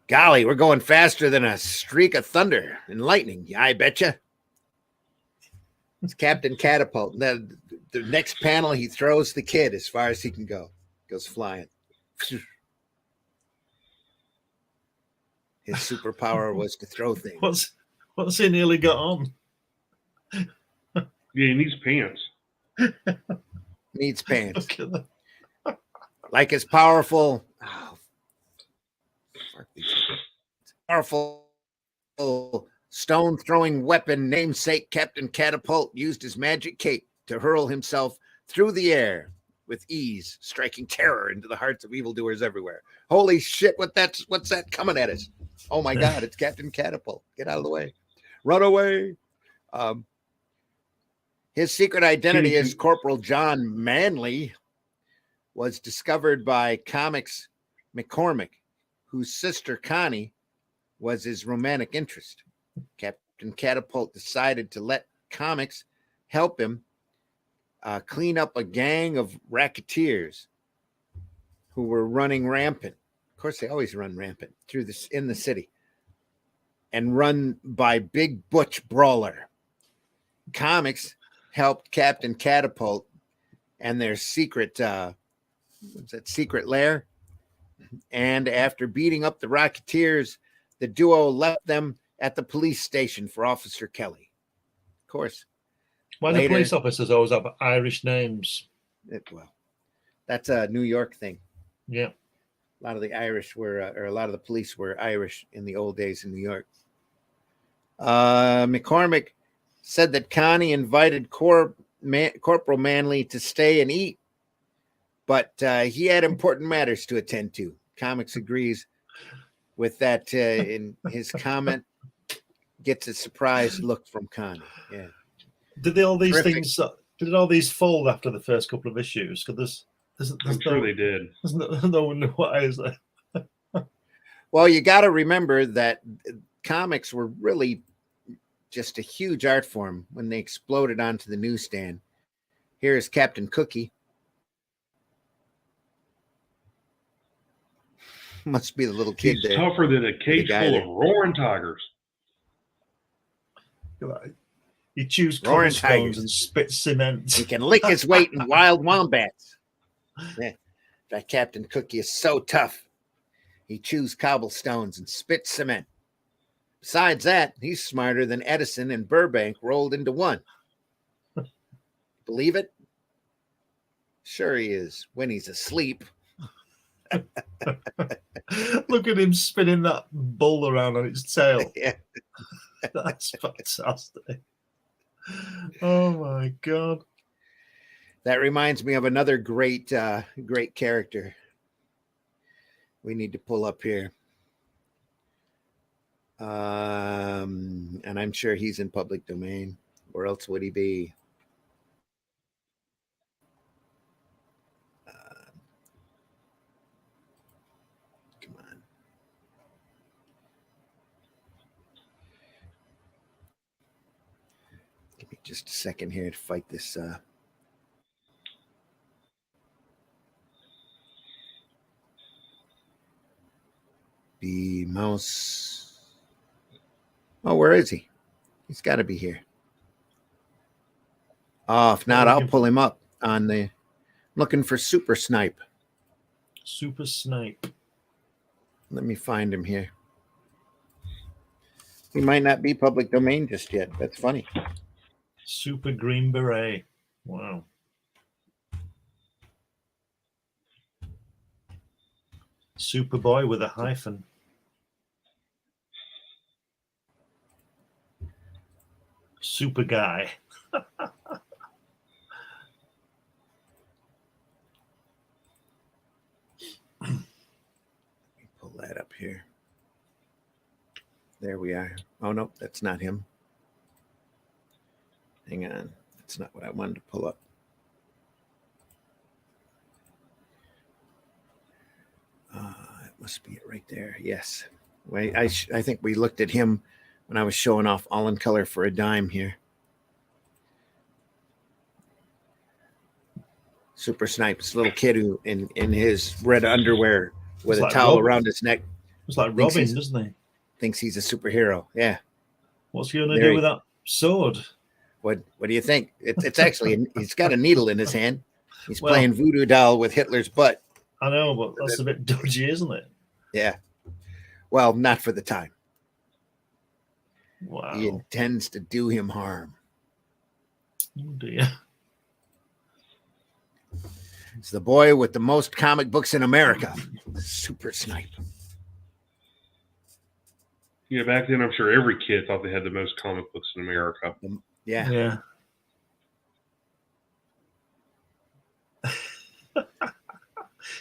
Golly, we're going faster than a streak of thunder and lightning. Yeah, I betcha. It's Captain Catapult. The next panel, he throws the kid as far as he can go. Goes flying. His superpower was to throw things. What's he nearly got on? Yeah, he needs pants. Needs pants. Like his powerful stone-throwing weapon namesake Captain Catapult used his magic cape to hurl himself through the air with ease, striking terror into the hearts of evildoers everywhere. Holy shit, what's that coming at us? Oh my God, it's Captain Catapult. Get out of the way. Run away. His secret identity as Corporal John Manley was discovered by Comics McCormick, whose sister Connie was his romantic interest. Captain Catapult decided to let Comics help him clean up a gang of racketeers who were running rampant. Of course, they always run rampant in the city, and run by Big Butch Brawler. Comics helped Captain Catapult and their secret secret lair. And after beating up the racketeers, the duo left them at the police station for Officer Kelly. Of course. Why do police officers always have Irish names? Well, that's a New York thing. Yeah. A lot of the Irish were, or a lot of the police were Irish in the old days in New York. McCormick said that Connie invited Corporal Manley to stay and eat, but he had important matters to attend to. Comics agrees with that in his comment. Gets a surprised look from Connie. Yeah. Did all these fold after the first couple of issues? Because I'm sure they did. No one knew what I was there. Well, you got to remember that comics were really just a huge art form when they exploded onto the newsstand. Here's Captain Cookie. Must be the little kid He's there. tougher than a cage full of roaring tigers. He chews Roaring cobblestones tigers. and spits cement. He can lick his weight in wild wombats. Yeah. That Captain Cookie is so tough. He chews cobblestones and spits cement. Besides that, he's smarter than Edison and Burbank rolled into one. Believe it? Sure he is, when he's asleep. Look at him spinning that bull around on its tail. Yeah. That's fantastic. Oh my God. That reminds me of another great character we need to pull up here. And I'm sure he's in public domain. Where else would he be? Come on. Give me just a second here to fight this. The mouse. Oh, where is he? He's got to be here. Oh, if not, I'll pull him up on the. Looking for Super Snipe. Super Snipe. Let me find him here. He might not be public domain just yet. That's funny. Super Green Beret. Wow. Superboy with a hyphen. Super guy. Let me pull that up here. There we are. Oh, no, that's not him. Hang on. That's not what I wanted to pull up. It must be it right there. Yes. Wait, I think we looked at him when I was showing off All in Color for a Dime here. Super Snipe's little kid who in his red underwear with a towel around his neck. It's like Robin, doesn't he? Thinks he's a superhero. Yeah. What's he gonna do with that sword? What do you think? It's actually he's got a needle in his hand. He's playing voodoo doll with Hitler's butt. I know, but that's a bit dodgy, isn't it? Yeah. Well, not for the time. Wow. He intends to do him harm. Oh dear. It's the boy with the most comic books in America, Super Snipe. Yeah, back then I'm sure every kid thought they had the most comic books in America. Yeah. Yeah.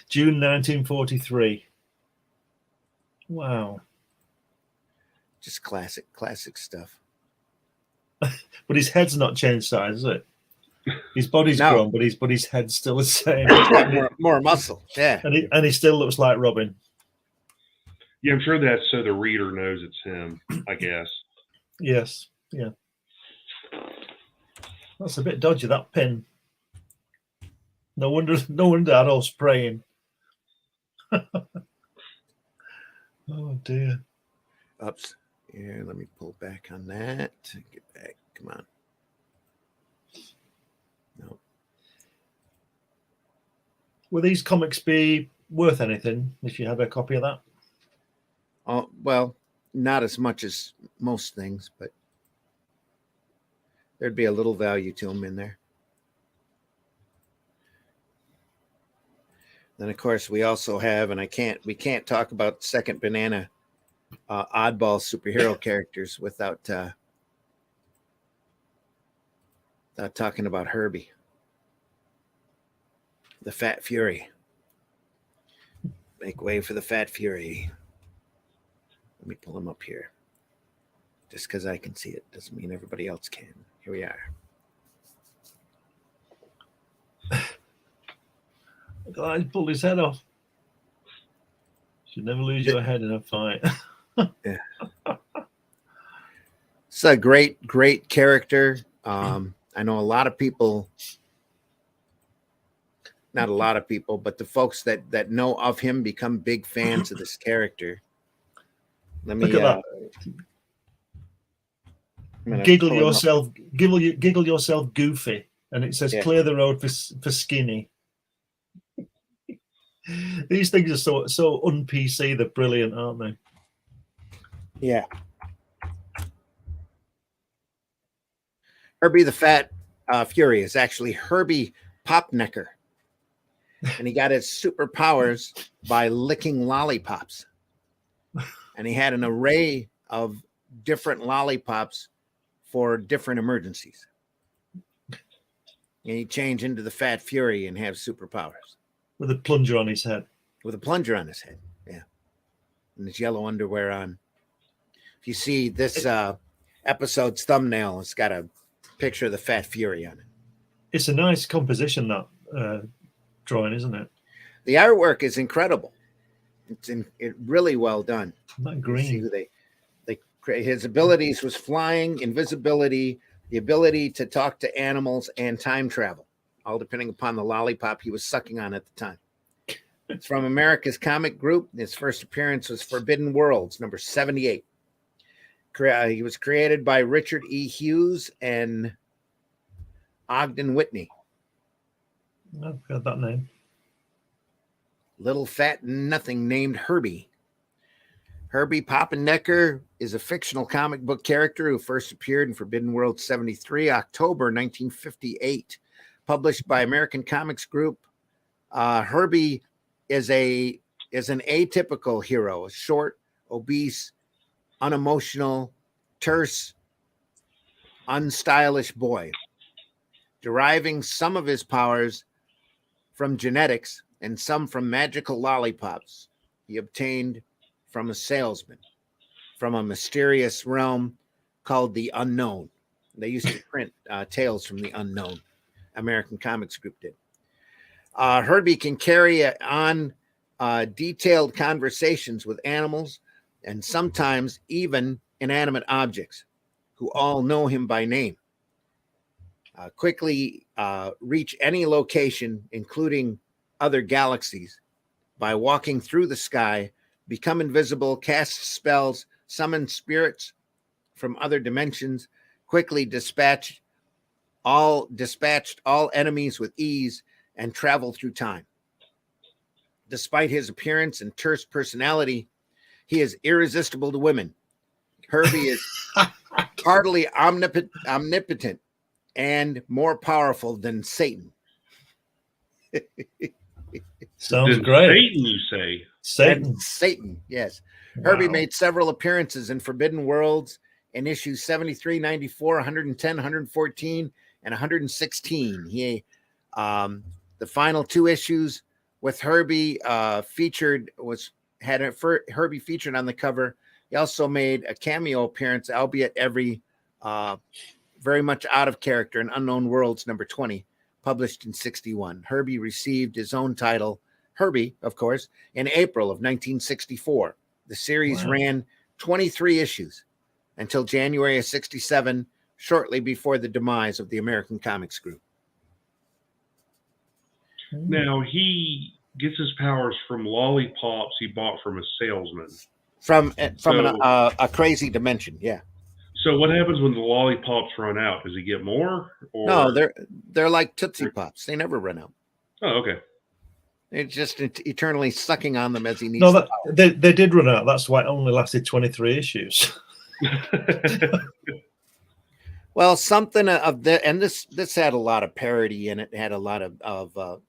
June 1943. Wow. Just classic stuff. But his head's not changed size, is it? His body's grown, but his head's still the same. more muscle. Yeah. And he still looks like Robin. Yeah, I'm sure that's so the reader knows it's him, I guess. Yes. Yeah. That's a bit dodgy, that pin. No wonder Adolf's praying. Oh dear. Oops. Here, let me pull back on that. Get back. Come on. No. Will these comics be worth anything if you have a copy of that? Oh, well, not as much as most things, but there'd be a little value to them in there. Then, of course, we also have, and we can't talk about Second Banana oddball superhero characters without talking about Herbie, the Fat Fury. Make way for the Fat Fury. Let me pull him up here. Just because I can see it doesn't mean everybody else can. Here we are. I pulled his head off. Should never lose your head in a fight. Yeah. It's a great character. I know a lot of people, not a lot of people, but the folks that know of him become big fans of this character. Let me look at that. giggle yourself goofy, and it says clear the road for skinny. These things are so un-PC. They're brilliant, aren't they? Yeah. Herbie the Fat Fury is actually Herbie Popnecker, and he got his superpowers by licking lollipops. And he had an array of different lollipops for different emergencies. And he'd change into the Fat Fury and have superpowers. With a plunger on his head. With a plunger on his head, yeah. And his yellow underwear on. If you see this episode's thumbnail, it's got a picture of the Fat Fury on it. It's a nice composition, that drawing, isn't it? The artwork is incredible. It's really well done. That green. His abilities was flying, invisibility, the ability to talk to animals, and time travel, all depending upon the lollipop he was sucking on at the time. It's from America's Comic Group. His first appearance was Forbidden Worlds, number 78. He was created by Richard E. Hughes and Ogden Whitney. I've heard that name. Little fat nothing named Herbie. Herbie Poppendecker is a fictional comic book character who first appeared in Forbidden World 73, October 1958, published by American Comics Group. Herbie is an atypical hero, a short, obese, unemotional, terse, unstylish boy, deriving some of his powers from genetics and some from magical lollipops he obtained from a salesman from a mysterious realm called the Unknown. They used to print Tales from the Unknown. American Comics Group did. Herbie can carry on detailed conversations with animals and sometimes even inanimate objects who all know him by name. Quickly reach any location, including other galaxies, by walking through the sky, become invisible, cast spells, summon spirits from other dimensions, quickly dispatched all enemies with ease, and travel through time. Despite his appearance and terse personality, he is irresistible to women. Herbie is heartily omnipotent and more powerful than Satan. Sounds great. Satan, you say? Satan, yes. Wow. Herbie made several appearances in Forbidden Worlds in issues 73, 94, 110, 114, and 116. He, the final two issues with Herbie had Herbie featured on the cover. He also made a cameo appearance, albeit very much out of character, in Unknown Worlds number 20, published in 61. Herbie received his own title, Herbie, of course, in April of 1964. The series ran 23 issues until January of 67, shortly before the demise of the American Comics Group. Now, he gets his powers from lollipops he bought from a salesman. From a crazy dimension, yeah. So what happens when the lollipops run out? Does he get more? Or... No, they're like Tootsie Pops. They never run out. Oh, okay. They're just eternally sucking on them as he needs. No, they did run out. That's why it only lasted 23 issues. Well, something of the, and this had a lot of parody in it. It had a lot of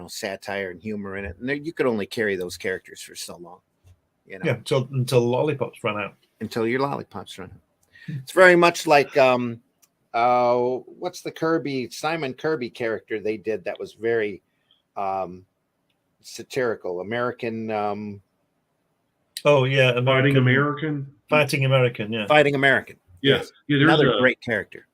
satire and humor in it. And you could only carry those characters for so long. Yeah, until lollipops ran out. Until your lollipops run out. It's very much like what's the Simon Kirby character they did that was very satirical. American. Fighting American. Fighting American. Yeah. Yes. Yeah. There's another great character.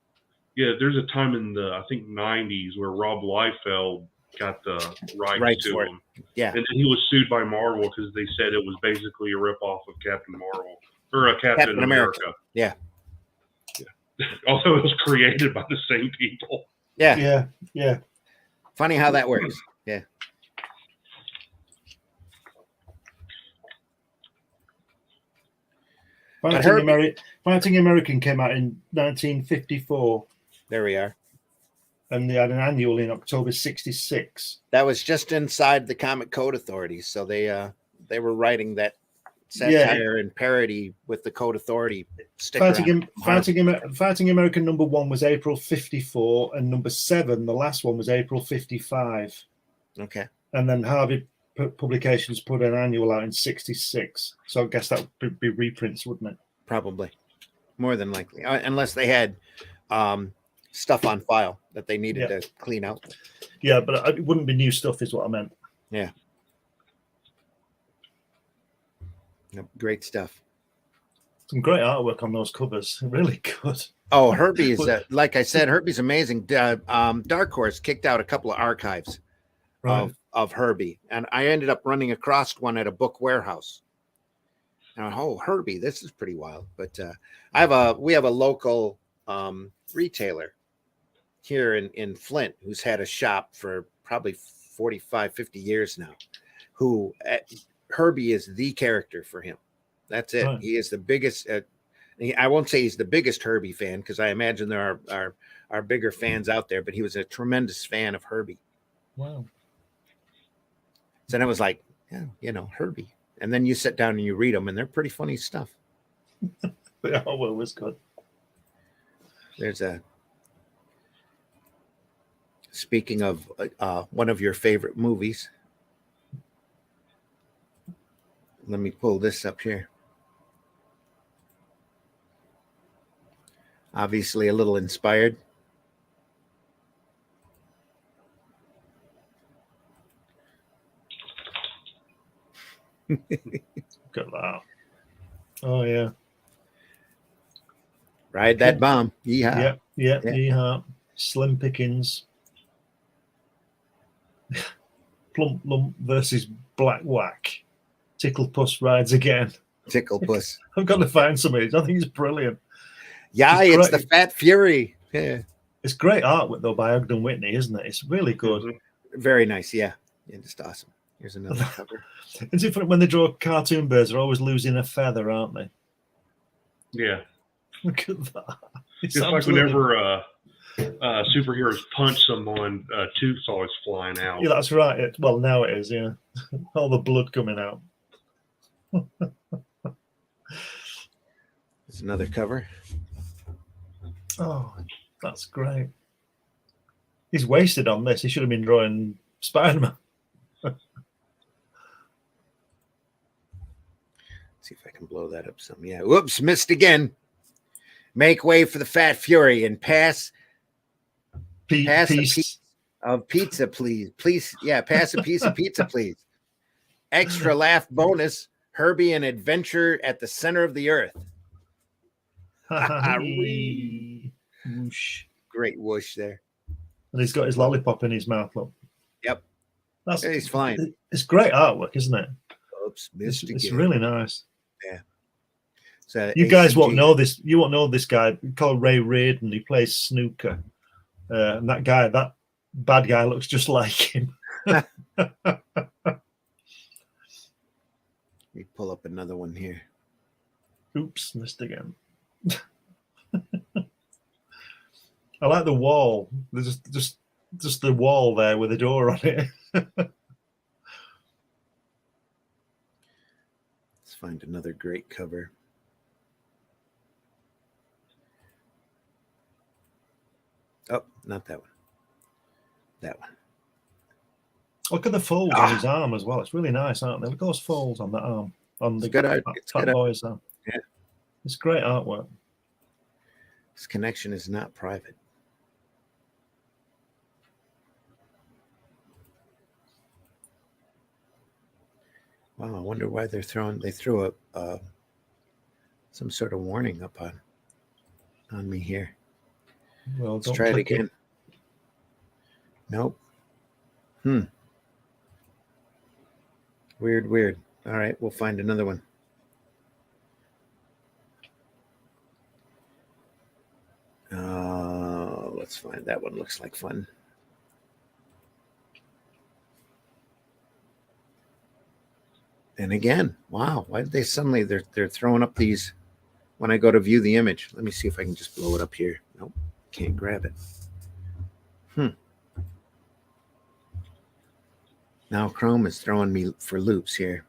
Yeah, there's a time in the 90s where Rob Liefeld got the rights to him. Yeah. And then he was sued by Marvel because they said it was basically a ripoff of Captain Marvel or Captain America. Yeah. Although it was created by the same people. Yeah. Yeah. Funny how that works. Yeah. Fighting American came out in 1954, There we are. and they had an annual in October '66. That was just inside the Comic Code Authority, so they were writing that satire and parody with the Code Authority sticker. Fighting American number 1 was April ¡54, and number 7, the last one, was April '55. Okay. And then Harvey Publications put an annual out in '66. So I guess that would be reprints, wouldn't it? Probably, more than likely, unless they had stuff on file that they needed to clean out. Yeah, but it wouldn't be new stuff, is what I meant. Yeah. Yep, great stuff. Some great artwork on those covers. Really good. Oh, Herbie is like I said, Herbie's amazing. Dark Horse kicked out a couple of archives of Herbie, and I ended up running across one at a book warehouse. And Herbie, this is pretty wild. But we have a local retailer here in Flint who's had a shop for probably 45, 50 years now. Herbie is the character for him. That's it. Right. He is the biggest. I won't say he's the biggest Herbie fan, because I imagine there are bigger fans out there, but he was a tremendous fan of Herbie. Wow. So then I was like, yeah, Herbie. And then you sit down and you read them, and they're pretty funny stuff. Yeah, well, it was good. There's speaking of one of your favorite movies. Let me pull this up here. Obviously a little inspired. Look at that. Oh, yeah. Ride that bomb. Yeehaw. Yeah. Yeehaw. Slim Pickens. Plump Lump versus Black Whack. Tickle Puss rides again. Tickle Puss. I've got to find some of these. I think it's brilliant. Yeah, it's the Fat Fury. Yeah. It's great artwork, though, by Ogden Whitney, isn't it? It's really good. Very nice, yeah. Just awesome. Here's another cover. It's different when they draw cartoon birds. They're always losing a feather, aren't they? Yeah. Look at that. It's like whenever superheroes punch someone, tooth's always flying out. Yeah, that's right. Well, now it is, yeah. All the blood coming out. There's another cover. Oh, that's great. He's wasted on this. He should have been drawing Spider-Man. See if I can blow that up some. Yeah. Whoops, missed again. Make way for the Fat Fury and pass a piece of pizza, please. Please, yeah, pass a piece of pizza, please. Extra laugh bonus. Herbie, an adventure at the center of the earth. Whoosh. Great whoosh there. And he's got his lollipop in his mouth. Look. Yep. He's flying. It's great artwork, isn't it? Oops, missed again. It's really nice. Yeah. So you guys won't know this. You won't know this guy called Ray Reardon. He plays snooker. And that bad guy looks just like him. Let me pull up another one here. Oops, missed again. I like the wall. There's just the wall there with a door on it. Let's find another great cover. Oh, not that one. That one. Look at the folds on his arm as well. It's really nice, aren't they? Look at those folds on that arm. On the good art. Fat Boy's arm. Yeah. It's great artwork. This connection is not private. Wow, I wonder why they threw a some sort of warning up on me here. Well, let's try it again. Nope. Weird. All right, we'll find another one. Let's find that one. Looks like fun. And again, wow, why did they suddenly they're throwing up these when I go to view the image. Let me see if I can just blow it up here. Nope, can't grab it. Now Chrome is throwing me for loops here.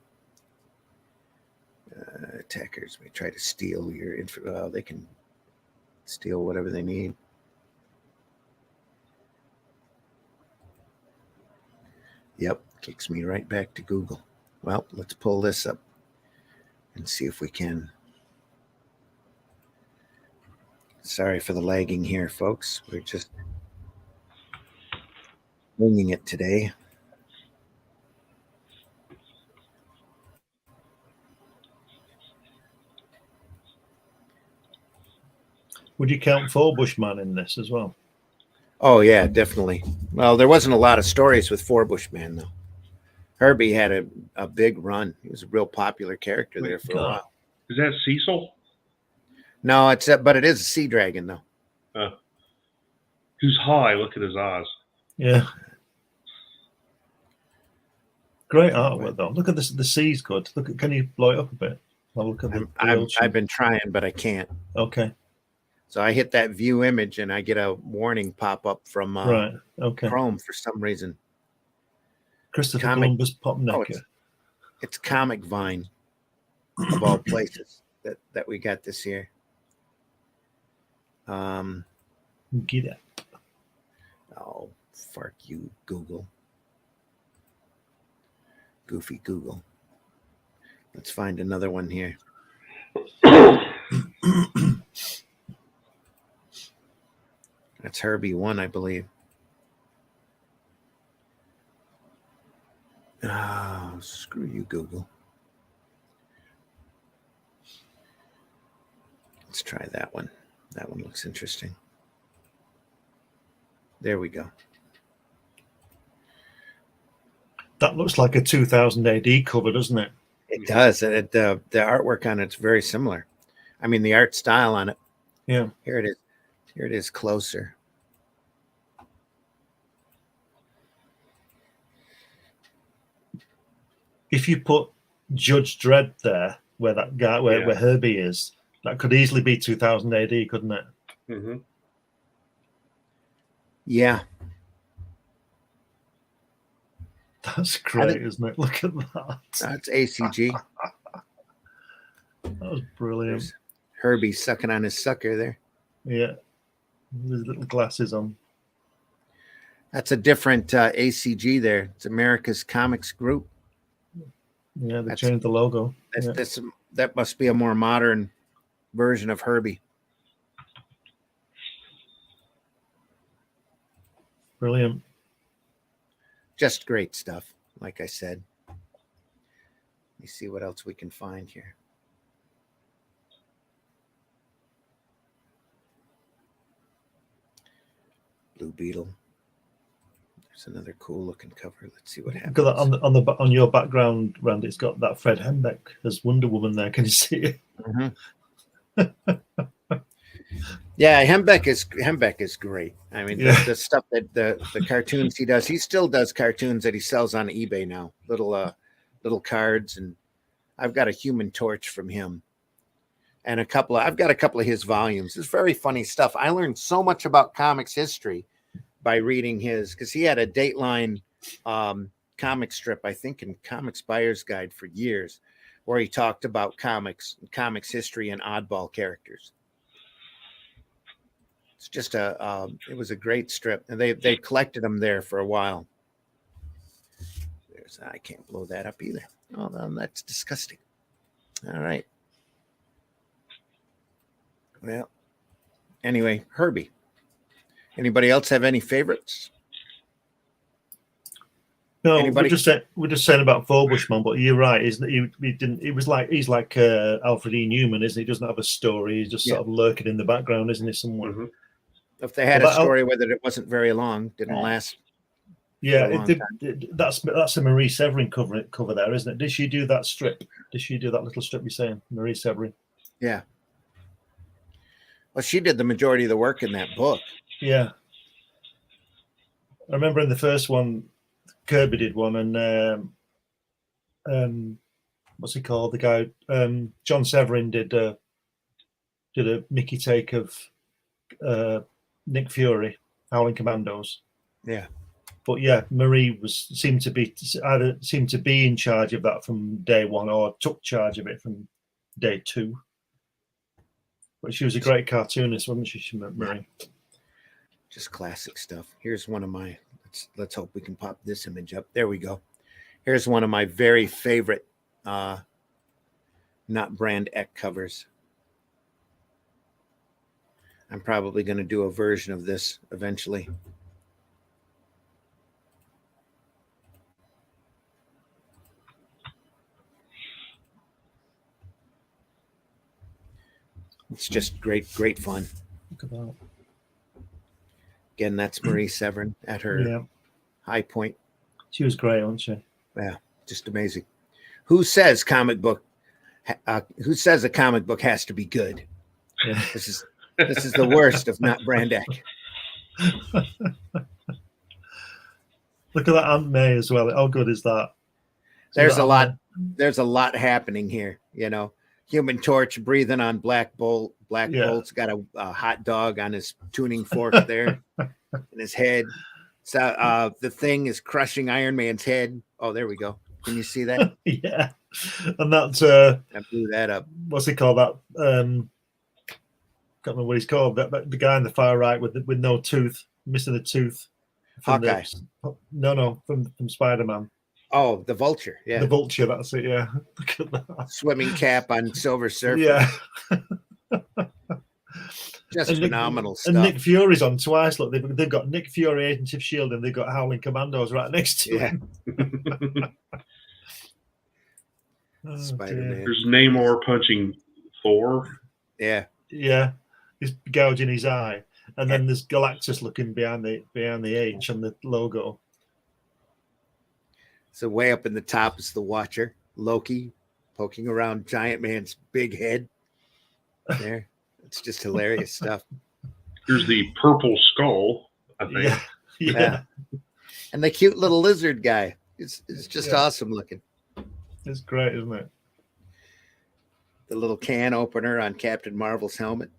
Attackers may try to steal your info. Well, they can steal whatever they need. Yep, kicks me right back to Google. Well, let's pull this up and see if we can. Sorry for the lagging here, folks. We're just winging it today. Would you count Bushman in this as well? Oh, yeah, definitely. Well, there wasn't a lot of stories with Bushman, though. Herbie had a big run. He was a real popular character there for a while. Is that Cecil? No, but it is a sea dragon, though. Who's high? Look at his eyes. Yeah. Great artwork, though. Look at this. The sea's good. Look, can you blow it up a bit? I'll look at I've been trying, but I can't. Okay. So I hit that view image, and I get a warning pop up from right. Okay. Chrome for some reason. Christopher Columbus pop necker. It's Comic Vine of all places that we got this year. Get it. Oh, fuck you, Google. Goofy Google. Let's find another one here. That's Herbie 1, I believe. Oh, screw you, Google. Let's try that one. That one looks interesting. There we go. That looks like a 2000 AD cover, doesn't it? It does. The artwork on it's very similar. I mean, the art style on it. Yeah. Here it is. Here it is closer. If you put Judge Dredd there, where that guy, where Herbie is, that could easily be 2000 AD, couldn't it? Mm-hmm. Yeah. That's great, isn't it? Look at that. That's ACG. That was brilliant. There's Herbie sucking on his sucker there. Yeah. With his little glasses on. That's a different ACG there. It's America's Comics Group. Yeah, they changed the logo. That must be a more modern version of Herbie. Brilliant. Just great stuff, like I said. Let me see what else we can find here. Blue Beetle. There's another cool looking cover. Let's see what happens. On your background, Randy, it's got that Fred Hembeck as Wonder Woman there. Can you see it? Mm-hmm. Yeah, Hembeck is great. I mean, the stuff that the cartoons he does, he still does cartoons that he sells on eBay now. Little cards, and I've got a Human Torch from him, and I've got a couple of his volumes. It's very funny stuff. I learned so much about comics history by reading his, because he had a Dateline comic strip, I think, in Comics Buyer's Guide for years, where he talked about comics history, and oddball characters. It's just it was a great strip, and they collected them there for a while. I can't blow that up either. Oh, that's disgusting. All right. Well, anyway, Herbie. Anybody else have any favorites? No, we're just saying about Bushman, but you're right, isn't it? He didn't. It was like he's like Alfred E. Newman, isn't he? He doesn't have a story. He's just sort of lurking in the background, isn't he? Somewhere. Mm-hmm. If they had a story with it, it wasn't very long. Didn't last. Yeah, that's a Marie Severin cover there, isn't it? Did she do that strip? Did she do that little strip you're saying, Marie Severin? Yeah. Well, she did the majority of the work in that book. Yeah. I remember in the first one, Kirby did one, and what's he called? The guy, John Severin did did a Mickey take of Nick Fury, Howling Commandos. Yeah. But yeah, Marie seemed to be in charge of that from day one, or took charge of it from day two. But she was a great cartoonist, wasn't she, Marie? Just classic stuff. Here's one of my. Let's hope we can pop this image up. There we go. Here's one of my very favorite, not Brand X covers. I'm probably going to do a version of this eventually. It's just great fun. Look at that. Again, that's Marie Severin at her high point. She was great, wasn't she? Yeah, just amazing. Who says a comic book has to be good? Yeah. This is the worst of not Brand X. Look at that Aunt May as well. How good is that? There's a lot happening here. You know, Human Torch breathing on Black Bolt. Black Bolt's got a hot dog on his tuning fork there in his head. So the Thing is crushing Iron Man's head. Oh, there we go. Can you see that? Yeah. And that I blew that up. What's he called? That can't remember what he's called. That the guy on the far right with no tooth, missing a tooth. Hawkeye. From Spider-Man. Oh, the Vulture. Yeah, the Vulture. That's it. Yeah. Look at that. Swimming cap on Silver Surfer. Yeah. Just phenomenal stuff. And Nick Fury's on twice. Look, they've got Nick Fury, Agents of S.H.I.E.L.D., and they've got Howling Commandos right next to him. Spider-Man. There's Namor punching Thor. Yeah. Yeah. He's gouging his eye. And then there's Galactus looking behind the H on the logo. So way up in the top is the Watcher, Loki, poking around Giant Man's big head. There. It's just hilarious stuff. There's the Purple Skull, I think. Yeah. And the cute little lizard guy. It's just awesome looking. It's great, isn't it? The little can opener on Captain Marvel's helmet.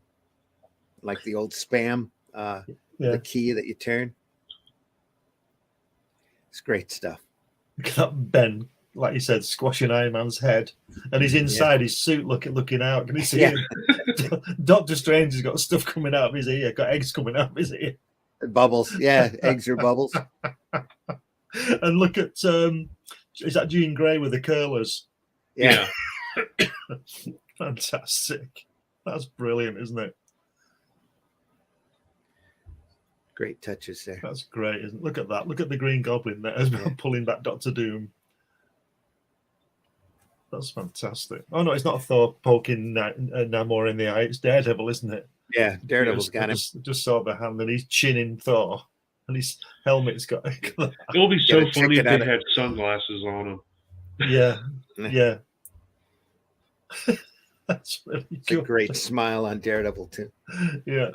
Like the old Spam, the key that you turn. It's great stuff. Look at that Ben, like you said, squashing Iron Man's head. And he's inside his suit looking out. Can you see him? Doctor Strange has got stuff coming out of his ear, got eggs coming out of his ear. Bubbles. Yeah, eggs are bubbles. And look at, is that Jean Grey with the curlers? Yeah. Fantastic. That's brilliant, isn't it? Great touches there. That's great, isn't it? Look at that. Look at the Green Goblin there as well, pulling back Doctor Doom. That's fantastic. Oh, no, it's not Thor poking Namor in the eye. It's Daredevil, isn't it? Yeah, Daredevil's got him. Just saw the hand and he's chinning Thor. And his helmet's got... It'll be so funny if they had sunglasses on him. Yeah. That's really good. A great smile on Daredevil, too. Yeah.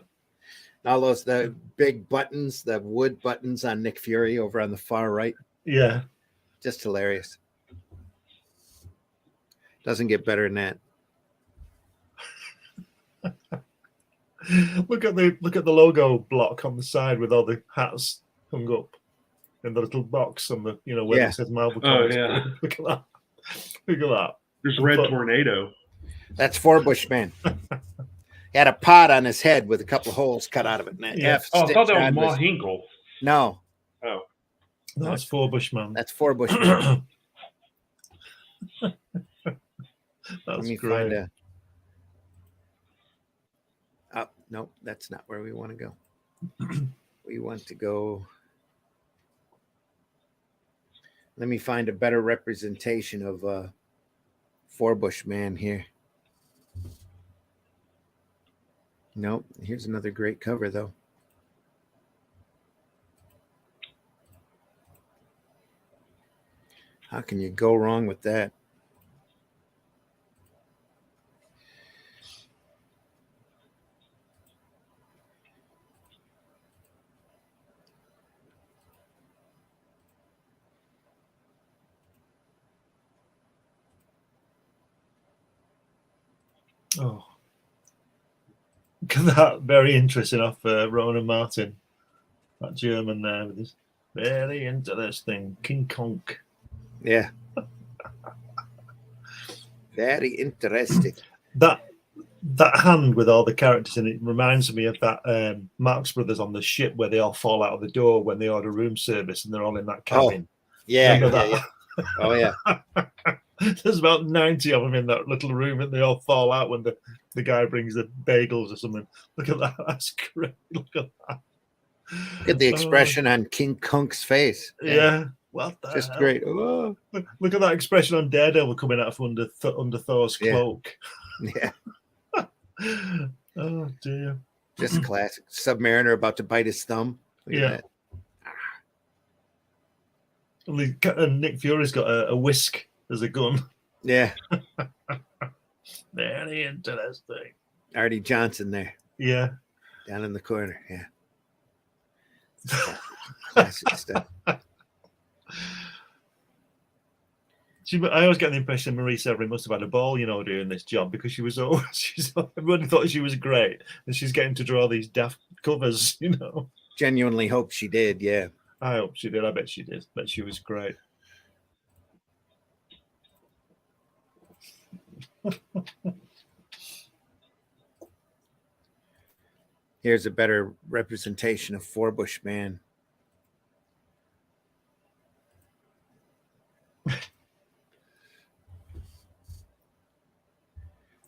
All those, the big buttons, the wood buttons on Nick Fury over on the far right. Yeah. Just hilarious. Doesn't get better than that. Look at the logo block on the side with all the hats hung up in the little box on the where it says Marvel Comics. Oh yeah. Look at that. Look at that. There's Red Tornado. That's Forbush Man. He had a pot on his head with a couple of holes cut out of it. And I thought that was Ma Hinkle. No. Oh. No, that's Forbush Man. That's Forbush Man. That's Let me great. find a... no, that's not where we want to go. We want to go... Let me find a better representation of Forbush Man here. Nope. Here's another great cover, though. How can you go wrong with that? Oh. Look at that. Very interesting off Ronan Martin. That German there with his very interesting King Kong. Yeah. Very interesting. That hand with all the characters in it reminds me of that Marx Brothers on the ship where they all fall out of the door when they order room service and they're all in that cabin. Yeah. Remember Yeah. that? Oh, yeah. There's about 90 of them in that little room and they all fall out when the guy brings the bagels or something. Look at that. That's great. Look at that. Look at the expression on King Kunk's face. Yeah. What the Just hell? great. Oh. Look at that expression on Daredevil coming out from under Thor's cloak. Yeah. Oh, dear. Just classic. Submariner about to bite his thumb. Look at that. And Nick Fury's got a whisk as a gun. Yeah. Very interesting. Artie Johnson there. Yeah. Down in the corner. Yeah. Classic stuff. I always get the impression Marie Severin must have had a ball, doing this job because she was everybody thought she was great, and she's getting to draw these daft covers, Genuinely hope she did, yeah. I hope she did. I bet she did. Bet she was great. Here's a better representation of Forbush Man.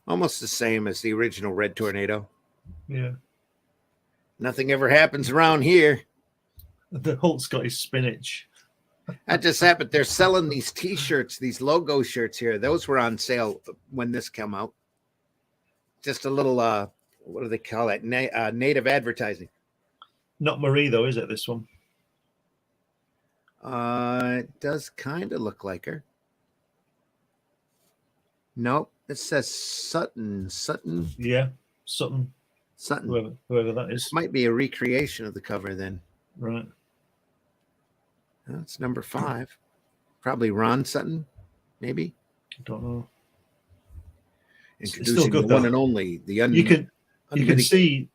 Almost the same as the original Red Tornado. Yeah. Nothing ever happens around here. The Hulk's got his spinach. That just happened. They're selling these T-shirts, these logo shirts here. Those were on sale when this came out. Just a little, what do they call that? Native advertising. Not Marie, though, is it, this one? It does kind of look like her. Nope. It says Sutton. Yeah, Sutton. Whoever that is. This might be a recreation of the cover then. Right. That's number 5. Probably Ron Sutton, maybe. I don't know. Introducing the one and only. You can see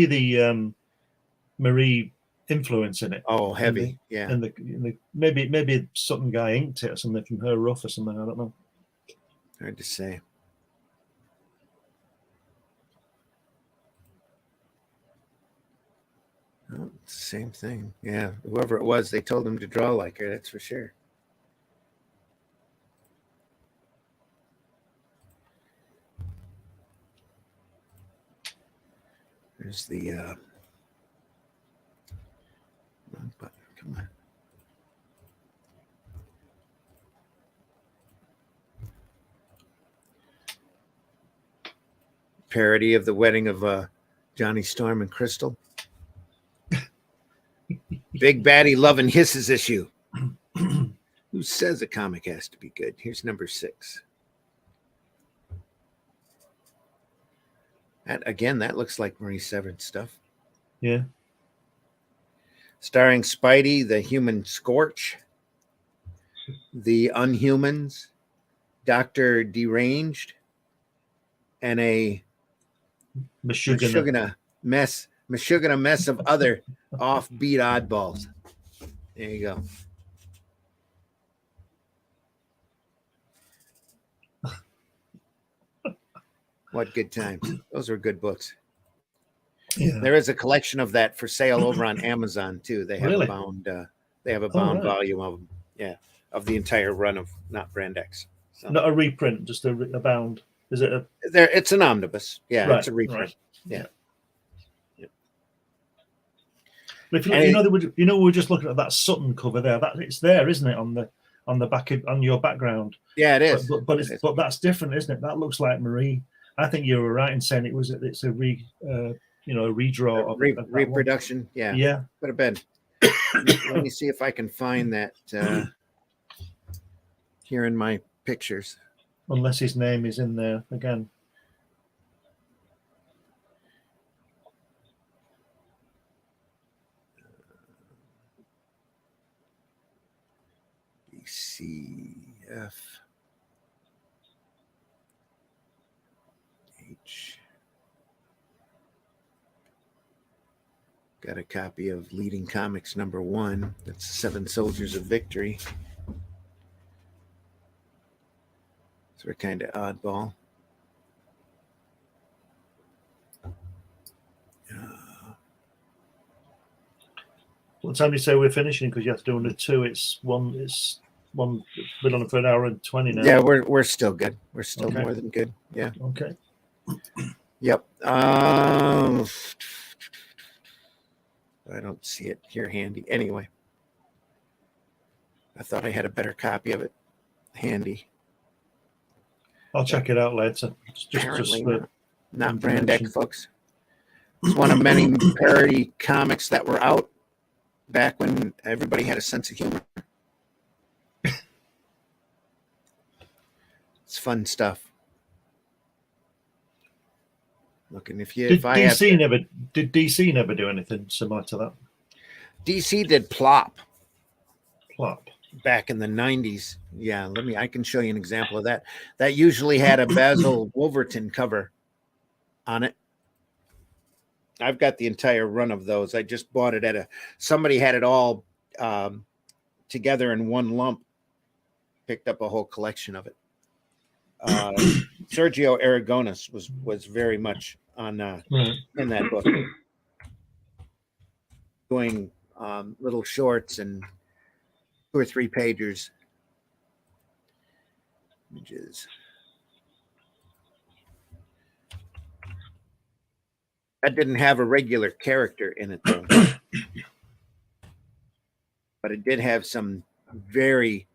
the Marie influence in it. Oh, heavy. Yeah. And maybe Sutton guy inked it or something from her rough or something. I don't know. Hard to say. Oh, same thing. Yeah. Whoever it was, they told him to draw like her. That's for sure. There's the wrong button. Come on. Parody of the wedding of Johnny Storm and Crystal. Big Baddie Love and Hisses issue. Who says a comic has to be good? Here's number 6. That looks like Marie Severin stuff. Yeah. Starring Spidey, the Human Scorch, the Unhumans, Dr. Deranged, and a Meshuggah mess of other offbeat oddballs. There you go. What good times. Those are good books. Yeah. There is a collection of that for sale over on Amazon too. They have Really? a bound volume of them. Yeah, of the entire run of Not Brand X. So. Not a reprint, just a bound. Is it It's an omnibus. Yeah, right, it's a reprint. Right. Yeah. But if we're just looking at that Sutton cover there. It's there, isn't it, on the back on your background? Yeah, it is. But that's different, isn't it? That looks like Marie. I think you were right in saying it's a redraw of reproduction. Yeah. Yeah. Could have been. Let me see if I can find that here in my pictures. Unless his name is in there again. BCF H Got a copy of Leading Comics #1. That's 7 Soldiers of Victory. Sort of kind of oddball. What time do you say we're finishing? Because you have to do under 2. It's one. Been on for an hour and 20 now. Yeah, we're still good. We're still Okay. more than good. Yeah. Okay. Yep. I don't see it here handy. Anyway, I thought I had a better copy of it handy. I'll check it out later. Apparently not Brand information. X, folks. It's one of many parody comics that were out back when everybody had a sense of humor. It's fun stuff. Looking Did DC never do anything similar to that? DC did Plop Plop. back in the 90s. Yeah, I can show you an example of that. That usually had a Basil Wolverton cover on it. I've got the entire run of those. I just bought it somebody had it all together in one lump. Picked up a whole collection of it. Sergio Aragonis was very much on in that book, doing little shorts and 2 or 3 pagers. Images. That didn't have a regular character in it though, but it did have some very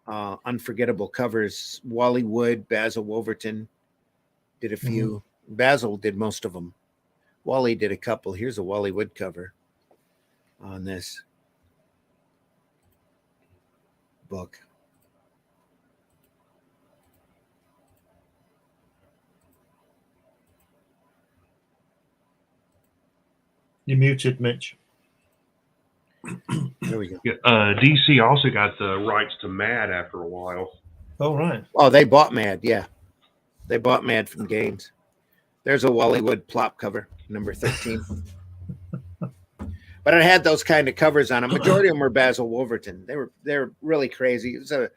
unforgettable covers. Wally Wood, Basil Wolverton did a few. Basil did most of them. Wally did a couple. Here's a Wally Wood cover on this book. You muted, Mitch. There we go. Yeah, DC also got the rights to Mad after a while. Oh, right. Oh, they bought Mad. Yeah, they bought Mad from Gaines. There's a Wally Wood Plop cover, number 13. But it had those kind of covers on it. Majority of them were Basil Wolverton. They're really crazy. It was a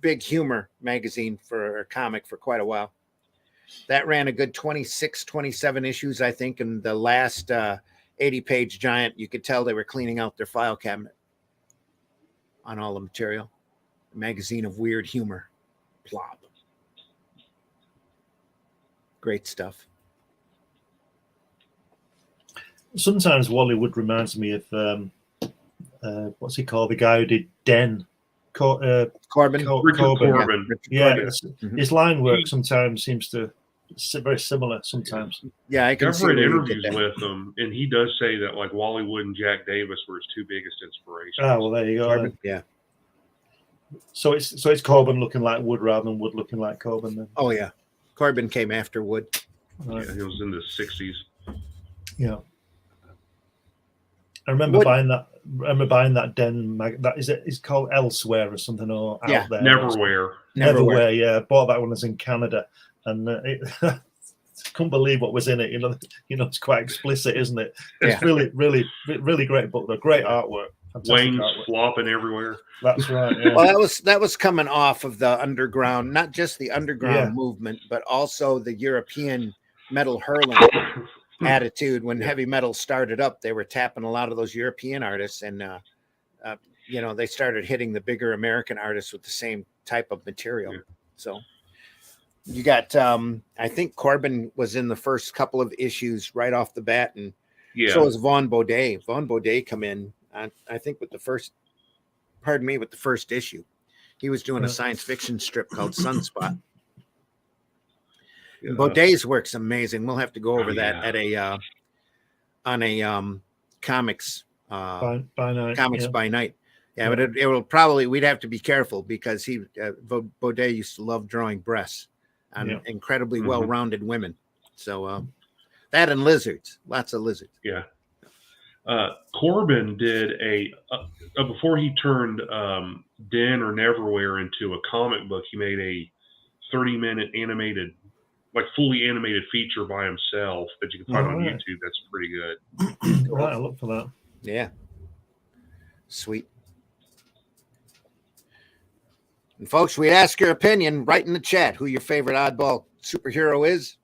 big humor magazine for a comic for quite a while. That ran a good 26, 27 issues, I think, and the last 80-page giant, you could tell they were cleaning out their file cabinet on all the material. A magazine of weird humor. Plop. Great stuff. Sometimes Wallywood reminds me of what's he called? The guy who did Den. Corbin. Corbin. Yeah, his line work sometimes seems to very similar. Sometimes. Yeah, I can I've see read where you interviews did that. with him, and he does say that like Wally Wood and Jack Davis were his 2 biggest inspirations. Ah, well, there you go. Corbin, yeah. So it's Corbin looking like Wood rather than Wood looking like Corbin. Then. Oh yeah, Corbin came after Wood. Right. Yeah, he was in the 60s. Yeah. I remember buying that Den mag. That is it. It's called Elsewhere or something, or Out There. Neverwhere. Yeah, I bought that one as in Canada, and I couldn't believe what was in it. It's quite explicit, isn't it? It's really, really, really great book. The great artwork. Wayne's flopping everywhere. That's right. Yeah. Well, that was coming off of the underground, not just the underground movement, but also the European metal hurling attitude. When heavy metal started up, they were tapping a lot of those European artists, and they started hitting the bigger American artists with the same type of material. Yeah. So you got, I think Corbin was in the first couple of issues right off the bat, and so was Vaughn Baudet. Vaughn Baudet come in, I think with the first issue. He was doing a science fiction strip called Sunspot. Yeah. Baudet's work's amazing. We'll have to go over that at on a comics by night. Comics by night. Yeah, but it will probably, we'd have to be careful because Baudet used to love drawing breasts and incredibly well-rounded women. So that and lizards, lots of lizards. Yeah. Corbin did before he turned Den or Neverwhere into a comic book, he made a 30-minute animated like fully animated feature by himself that you can find on Right. YouTube. That's pretty good. Right, I'll look for that. Yeah. Sweet. And folks, we'd ask your opinion right in the chat who your favorite oddball superhero is.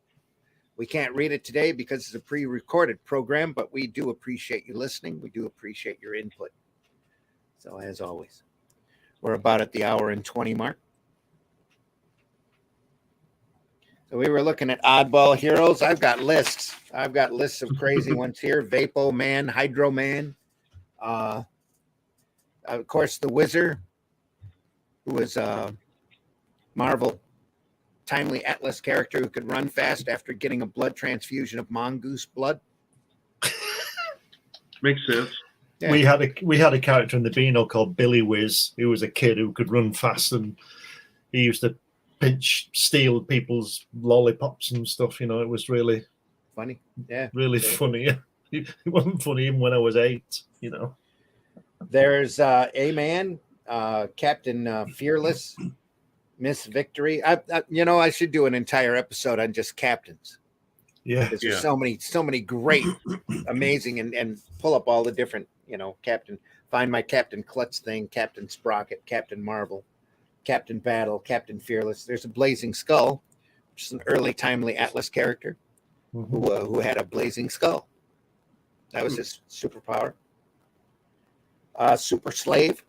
We can't read it today because it's a pre-recorded program, but we do appreciate you listening. We do appreciate your input. So as always, we're about at the hour and 20 mark. So we were looking at oddball heroes. I've got lists. I've got lists of crazy ones here. Vapo Man, Hydro Man. Of course, the Wizard, who was a Marvel timely Atlas character who could run fast after getting a blood transfusion of mongoose blood. Makes sense. Yeah. We had a character in the Beano called Billy Whiz. He was a kid who could run fast, and he used to steal people's lollipops and stuff. You know, it was really Funny. Yeah. really funny. It wasn't funny even when I was 8. You know. There's A-Man, Captain Fearless, Miss Victory. I should do an entire episode on just captains. Yeah. There's so many great, amazing, and pull up all the different, Captain. Find my Captain Klutz thing, Captain Sprocket, Captain Marvel, Captain Battle, Captain Fearless. There's a Blazing Skull, which is an early timely Atlas character who had a blazing skull. That was his superpower. Super Slave.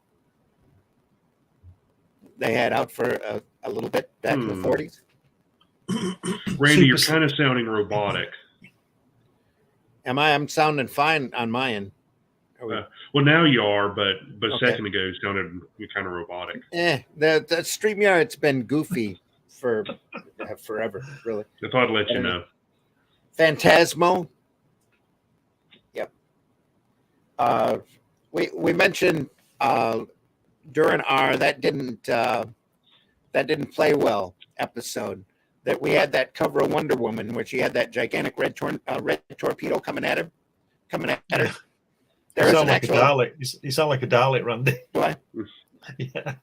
They had out for a little bit back in the 40s. Randy, you're kind of sounding robotic. I'm sounding fine on my end. Well, now you are, but a Okay. second ago you sounded kind of robotic. The StreamYard's been goofy for forever, really. I thought I'd let you know. Phantasmo. Yep. We mentioned during our that didn't play well episode that we had that cover of Wonder Woman, where she had that gigantic red torpedo coming at her. There You is sound an like actual. a Dalek. You sound like a Dalek, Randy. Do I? Yeah.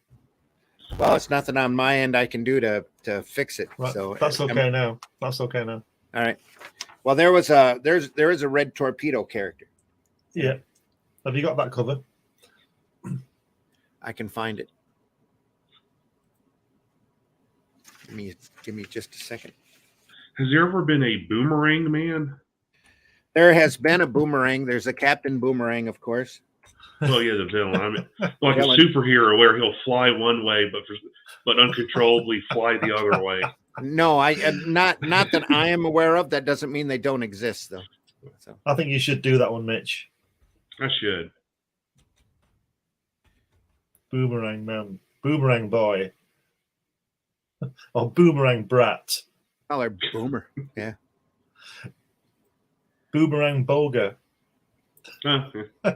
Well, it's nothing on my end I can do to fix it. Right. So That's okay now. That's okay now. All right. Well, there is a red torpedo character. Yeah. Have you got that cover? I can find it. Give me just a second. Has there ever been a Boomerang Man? There has been a Boomerang. There's a Captain Boomerang, of course. Well, yeah, the villain. I mean, like Villain. a superhero where he'll fly one way, but uncontrollably fly the other way. No, not that I am aware of. That doesn't mean they don't exist, though. So I think you should do that one, Mitch. I should. Boomerang Man. Boomerang Boy. Or Boomerang Brat. call her Boomer. Yeah. Boomerang Boga. Yeah. All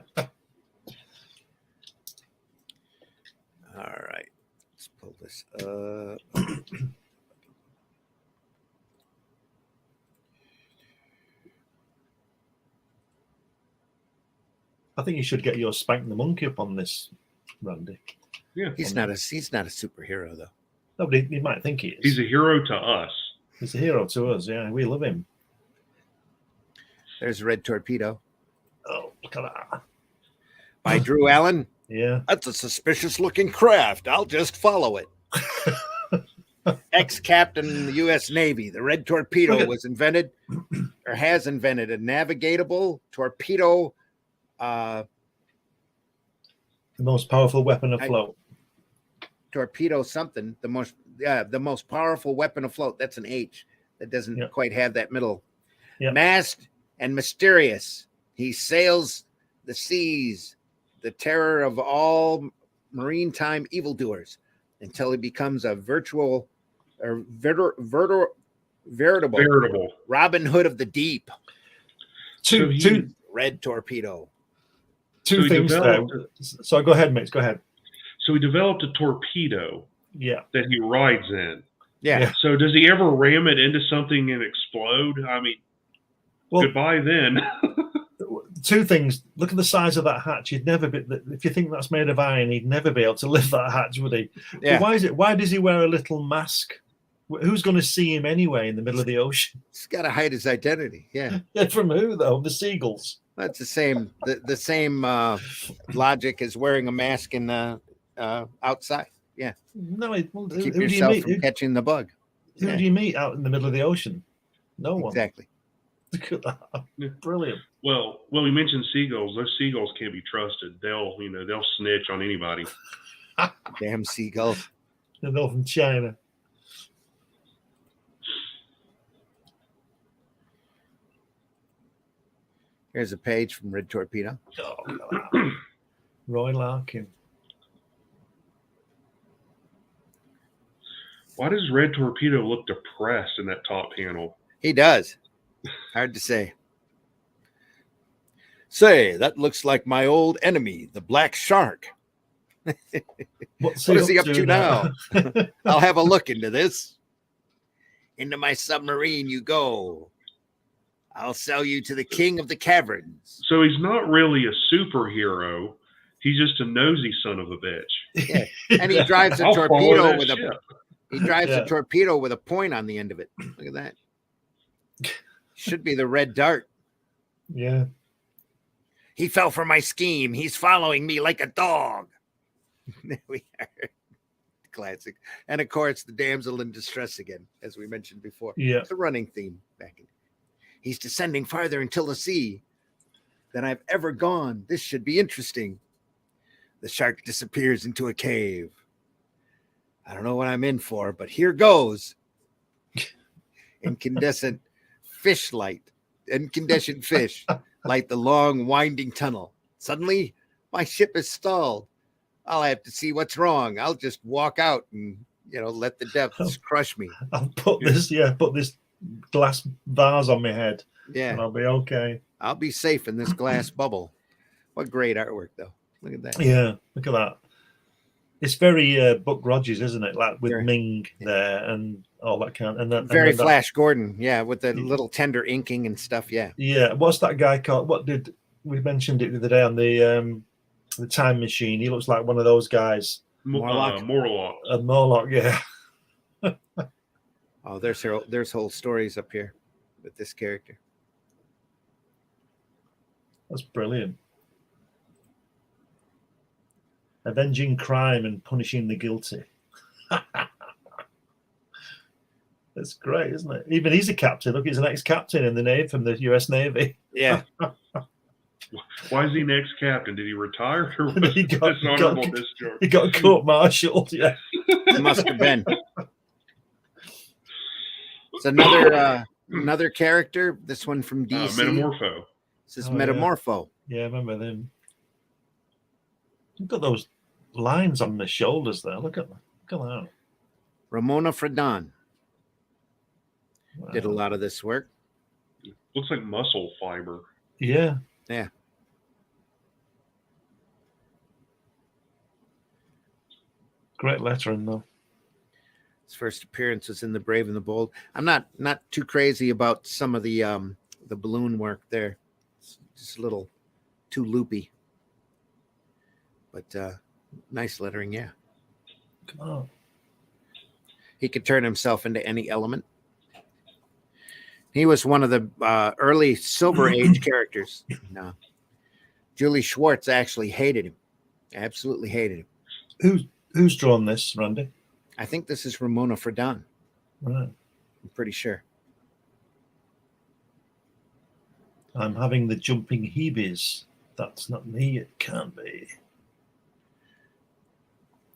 right. Let's pull this up. I think you should get your Spank the Monkey up on this, Randy. Yeah. He's not a superhero though. Nobody, you might think he is. He's a hero to us. He's a hero to us. Yeah, we love him. There's Red Torpedo Oh, look at that. by Drew Allen. Yeah. That's a suspicious looking craft. I'll just follow it. Ex-captain in the U.S. Navy, the Red Torpedo was invented or has invented a navigatable torpedo. The most powerful weapon afloat. Torpedo something. The most powerful weapon afloat. That's an H. That doesn't quite have that middle. Yep. Masked and mysterious, he sails the seas, the terror of all maritime evildoers, until he becomes a veritable Robin Hood of the deep. Two Red Torpedo. Two things there. So go ahead, Mitch. Go ahead. So he developed a torpedo Yeah. that he rides in. Yeah. So does he ever ram it into something and explode? I mean, goodbye then. Two things. Look at the size of that hatch. He'd never be. If you think that's made of iron, he'd never be able to lift that hatch, would he? Yeah. But why does he wear a little mask Who's going to see him anyway in the middle of the ocean? He's got to hide his identity. Yeah. Yeah, from who though? The seagulls. That's the same logic as wearing a mask in outside. Yeah. No, well, To keep who do you yourself meet? from catching the bug. Who Yeah. do you meet out in the middle of the ocean? No one. Exactly. Look at that. Yeah. Brilliant. Well, we mentioned seagulls. Those seagulls can't be trusted. They'll snitch on anybody. Damn seagulls. They're all from China. Here's a page from Red Torpedo. Oh, look at that. Roy Larkin. Why does Red Torpedo look depressed in that top panel? He does. Hard to say. Say, that looks like my old enemy, the black shark. What is he up to now? I'll have a look into this. Into my submarine you go. I'll sell you to the king of the caverns. So he's not really a superhero. He's just a nosy son of a bitch. Yeah. And he drives a I'll follow torpedo that with ship. he drives a torpedo with a point on the end of it. Look at that. Should be the red dart. Yeah. He fell for my scheme. He's following me like a dog. There we are. Classic. And of course, the damsel in distress again, as we mentioned before. Yeah. It's a running theme back in. He's descending farther into the sea than I've ever gone. This should be interesting. The shark disappears into a cave. I don't know what I'm in for, but here goes. Incandescent fish light light the long winding tunnel. Suddenly, my ship is stalled. I'll have to see what's wrong. I'll just walk out and let the depths crush me. I'll put this glass vase on my head. Yeah. And I'll be okay. I'll be safe in this glass bubble. What great artwork, though. Look at that. Yeah, look at that. It's very Buck Rogers, isn't it? Like with Ming there and all that kind. And then very Flash Gordon, yeah, with the little tender inking and stuff. Yeah. Yeah. What's that guy called? What did we mentioned it the other day on the time machine? He looks like one of those guys. Morlock. A Morlock, yeah. Oh, there's whole stories up here with this character. That's brilliant. Avenging crime and punishing the guilty. That's great, isn't it? Even he's a captain. Look, he's an ex-captain in the Navy from the U.S. Navy. Yeah. Why is he an ex-captain? Did he retire or was he got discharge? He got court-martialed. Yeah, it must have been. It's another character. This one from DC. Metamorpho. This is Metamorpho. Yeah, I remember them. You've got those lines on the shoulders there. Look at that. Ramona Fradon Wow. did a lot of this work. Looks like muscle fiber. Yeah. Yeah. Great lettering though. His first appearance was in The Brave and the Bold. I'm not too crazy about some of the balloon work there. It's just a little too loopy. But nice lettering, yeah. Come on. He could turn himself into any element. He was one of the early Silver Age characters. No. Julie Schwartz actually hated him. Absolutely hated him. Who's drawn this, Randy? I think this is Ramona Fradon. Right. I'm pretty sure. I'm having the jumping heebies. That's not me. It can't be.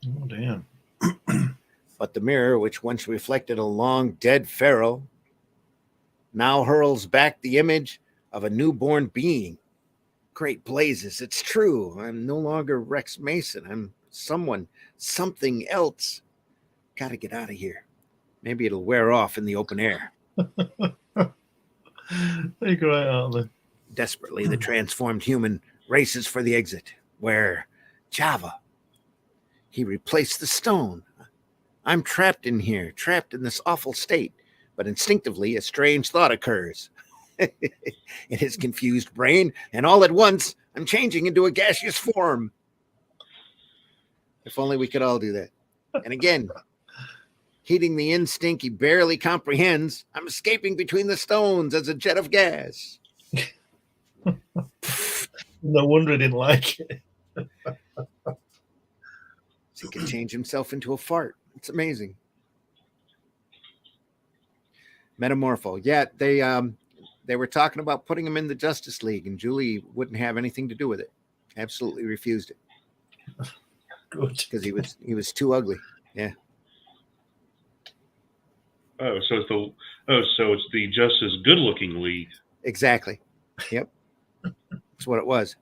Oh, damn. But the mirror, which once reflected a long dead pharaoh, now hurls back the image of a newborn being. Great blazes, it's true. I'm no longer Rex Mason. I'm something else. Got to get out of here. Maybe it'll wear off in the open air. They're great, aren't they? Desperately, the transformed human races for the exit, where Java, he replaced the stone. I'm trapped in here, trapped in this awful state, but instinctively a strange thought occurs. In his confused brain, and all at once, I'm changing into a gaseous form. If only we could all do that. And again, Heeding the instinct he barely comprehends, I'm escaping between the stones as a jet of gas. No wonder he didn't like it. So he can change himself into a fart. It's amazing. Metamorpho. Yeah, they were talking about putting him in the Justice League, and Julie wouldn't have anything to do with it. Absolutely refused it. Good. Because he was too ugly. Yeah. So it's the just as good looking league. Exactly. Yep. That's what it was.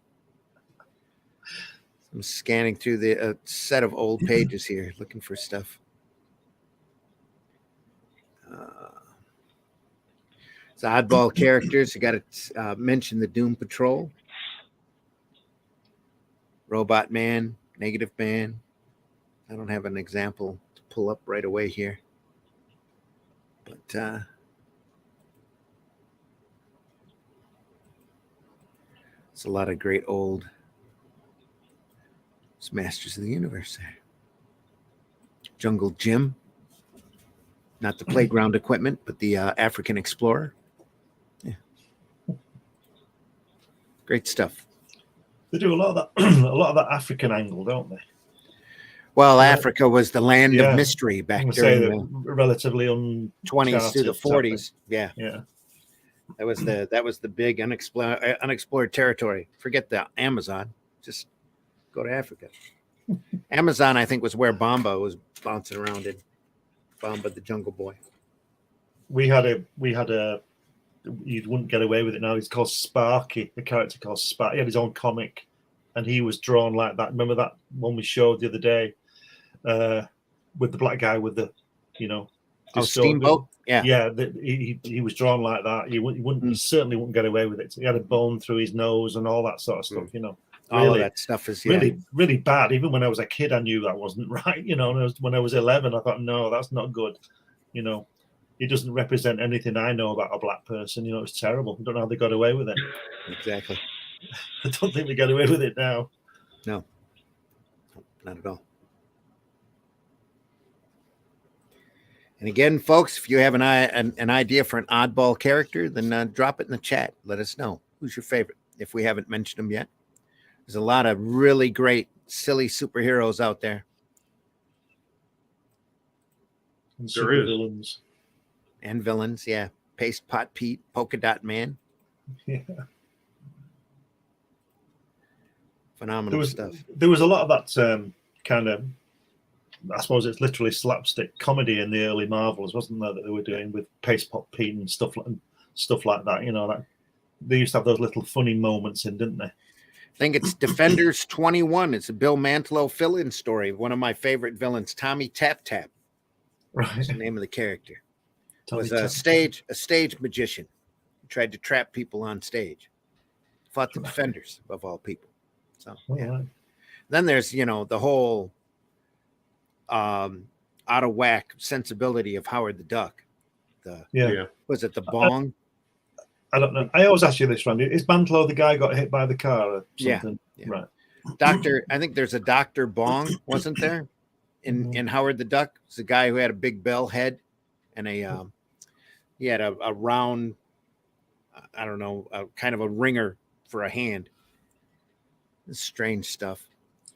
I'm scanning through the set of old pages here, looking for stuff. It's oddball characters. You got to mention the Doom Patrol, Robot Man, Negative Man. I don't have an example to pull up right away here, but it's a lot of great old Masters of the Universe there. Jungle Jim, not the playground equipment, but the African Explorer. Yeah, great stuff. They do a lot of that, a lot of that African angle, don't they? Well, Africa was the land of mystery back during the relatively 20s through the 40s. Yeah, yeah. That was the big unexplored territory. Forget the Amazon. Just go to Africa. Amazon, I think, was where Bomba was bouncing around in. Bomba the Jungle Boy. We had a you wouldn't get away with it now. He's called Sparky, the character called Sparky. He had his own comic, and he was drawn like that. Remember that one we showed the other day, with the black guy with the, Steamboat. Yeah. He was drawn like that. He certainly wouldn't get away with it. He had a bone through his nose and all that sort of stuff. All of that stuff is really, really bad. Even when I was a kid, I knew that wasn't right. And when I was 11, I thought, no, that's not good. It doesn't represent anything I know about a black person. It's terrible. I don't know how they got away with it. Exactly. I don't think they get away with it now. No, not at all. And again, folks, if you have an idea for an oddball character, then drop it in the chat. Let us know who's your favorite. If we haven't mentioned them yet, there's a lot of really great, silly superheroes out there. And super villains. And villains, yeah. Paste Pot Pete, Polka Dot Man. Yeah. Phenomenal stuff. There was a lot of that kind of, I suppose it's literally slapstick comedy in the early Marvels, wasn't there, that they were doing with Paste Pot Pete and stuff like that. That they used to have those little funny moments in, didn't they? I think it's Defenders 21. It's a Bill Mantlo fill-in story. One of my favorite villains, Tommy Tap Tap. Right. That's the name of the character. Tommy Was Tap a stage magician. He tried to trap people on stage. Fought the Defenders, of all people. So yeah. Right. Then there's, the whole out of whack sensibility of Howard the Duck. Was it the bong? I don't know. I always ask you this, Randy. Is Mantlo the guy who got hit by the car or something? Yeah. Right. I think there's a Dr. Bong, wasn't there? In Howard the Duck. It's a guy who had a big bell head and he had a round, I don't know, kind of a ringer for a hand. It's strange stuff.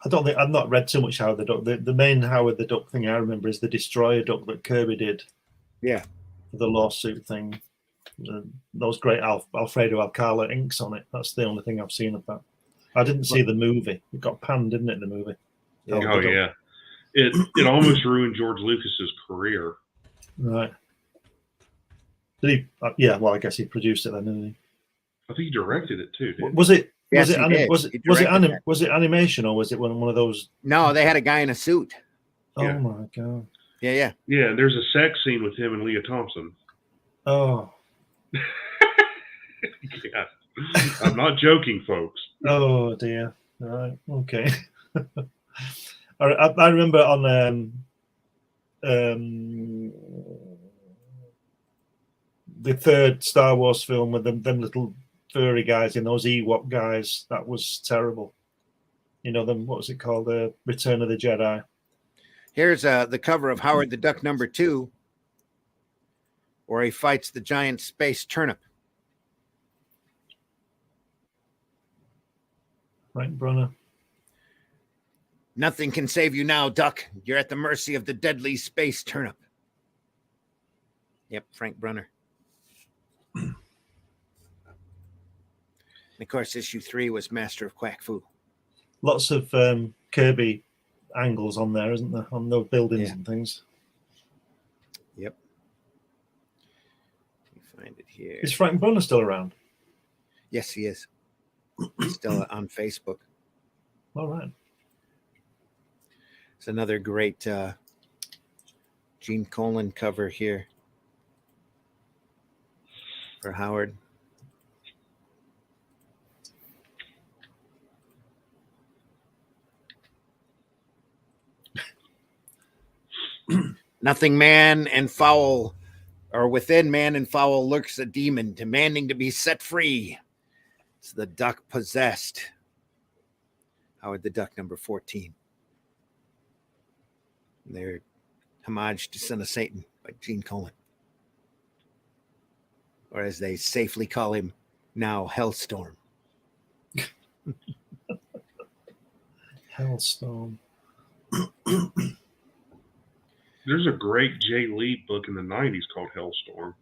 I've not read too much Howard the Duck. The main Howard the Duck thing I remember is the Destroyer Duck that Kirby did. Yeah. The lawsuit thing. Those great Alfredo Alcala inks on it. That's the only thing I've seen of that. I didn't see the movie. It got panned, didn't it, the movie? Yeah. It almost ruined George Lucas's career. Right. Did he? Yeah, well, I guess he produced it then, didn't he? I think he directed it too, didn't he? Was it? Yes, Was it animation or was it one of those? No, they had a guy in a suit. Oh my god! Yeah. Yeah, there's a sex scene with him and Leah Thompson. Oh. Yeah, I'm not joking, folks. Oh dear! All right, okay. I remember on the third Star Wars film with them little furry guys in those Ewok guys. That was terrible. Them. What was it called? Return of the Jedi. Here's the cover of Howard the Duck #2, where he fights the giant space turnip. Frank Brunner. Nothing can save you now, Duck. You're at the mercy of the deadly space turnip. Yep, Frank Brunner. And of course, issue 3 was Master of Quack Fu. Lots of Kirby angles on there, isn't there? On the buildings and things. Yep. Let me find it here. Is Frank Brunner still around? Yes, he is. He's still on Facebook. All right. It's another great Gene Colan cover here for Howard. Nothing man and foul, or within man and foul lurks a demon demanding to be set free. It's the duck possessed. Howard the Duck #14. Their homage to Son of Satan by Gene Colan. Or as they safely call him now, Hellstorm. Hellstorm. There's a great Jay Lee book in the 90s called Hellstorm.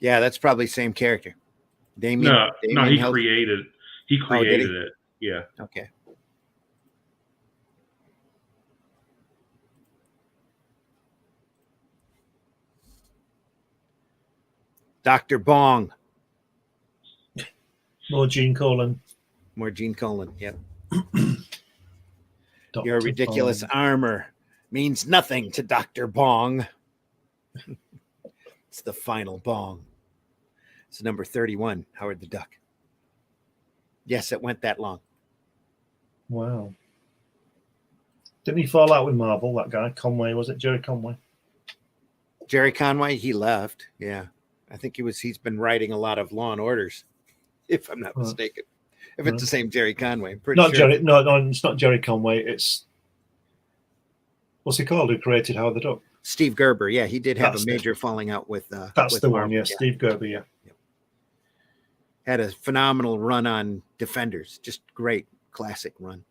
Yeah, that's probably the same character. Damien, No, he Hell- created it. He created it. Yeah. Okay. Dr. Bong. More Gene Colan. More Gene Colan. Yep. Dr. Your ridiculous Bong. armor means nothing to Dr. Bong. It's the final bong. It's #31, Howard the Duck. Yes, it went that long. Wow. Didn't he fall out with Marvel, that guy? Conway, was it? Jerry Conway? Jerry Conway, he left. Yeah. I think he's been writing a lot of Law and Orders, if I'm not mistaken. If it's the same Jerry Conway, I'm pretty Not sure. Jerry. No, it's not Jerry Conway. It's what's he called? Who created Howard the Duck? Steve Gerber. Yeah, he did have That's a major falling out with. That's with the Marvel. one. Yeah, Steve Gerber. Yeah. Had a phenomenal run on Defenders. Just great classic run.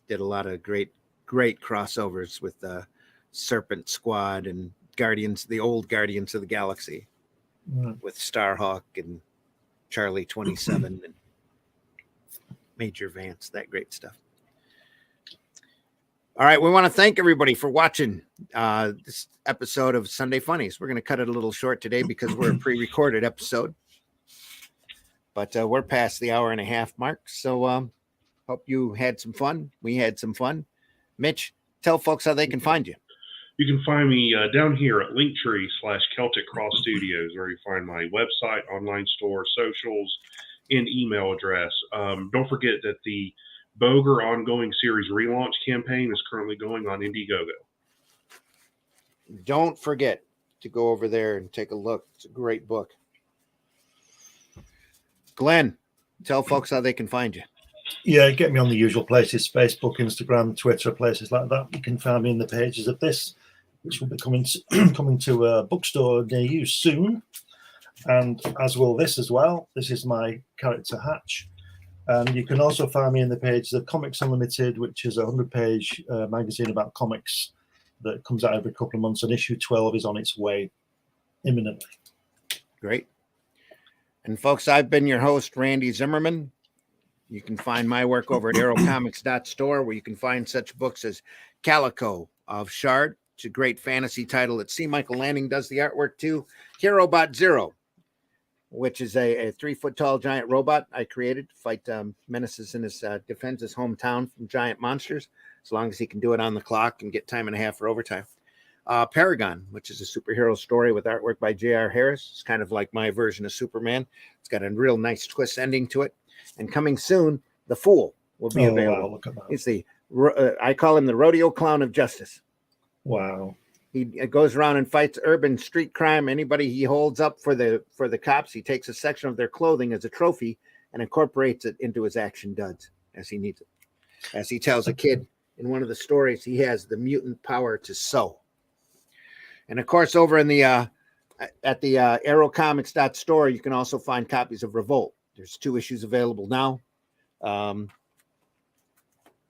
Did a lot of great crossovers with Serpent Squad and Guardians, the old Guardians of the Galaxy, with Starhawk and Charlie 27 and Major Vance, that great stuff. All right, we want to thank everybody for watching this episode of Sunday Funnies. We're going to cut it a little short today because we're a pre-recorded episode, but we're past the hour and a half mark. So hope you had some fun. We had some fun. Mitch, tell folks how they can find you. You can find me down here at Linktree/Celtic Cross Studios, where you find my website, online store, socials, and email address. Don't forget that the Boger ongoing series relaunch campaign is currently going on Indiegogo. Don't forget to go over there and take a look. It's a great book. Glenn, tell folks how they can find you. Yeah, get me on the usual places: Facebook, Instagram, Twitter, places like that. You can find me in the pages of this, which will be coming to a bookstore near you soon, and as will this as well. This is my character Hatch, and you can also find me in the pages of Comics Unlimited, which is a 100-page magazine about comics that comes out every couple of months, and issue 12 is on its way imminently. Great. And folks, I've been your host, Randy Zimmerman. You can find my work over at aerocomics.store, where you can find such books as Calico of Shard. It's a great fantasy title that C. Michael Lanning does the artwork to. Herobot Zero, which is a 3-foot-tall giant robot I created to fight menaces in his defends his hometown from giant monsters, as long as he can do it on the clock and get time and a half for overtime. Paragon, which is a superhero story with artwork by J.R. Harris. It's kind of like my version of Superman. It's got a real nice twist ending to it. And coming soon, The Fool will be available. Wow, look at that. He's I call him the rodeo clown of justice. Wow. He goes around and fights urban street crime. Anybody he holds up for the cops, he takes a section of their clothing as a trophy and incorporates it into his action duds as he needs it. As he tells a kid, in one of the stories, he has the mutant power to sew. And of course, over in the at the aerocomics.store, you can also find copies of Revolt. There's 2 issues available now. A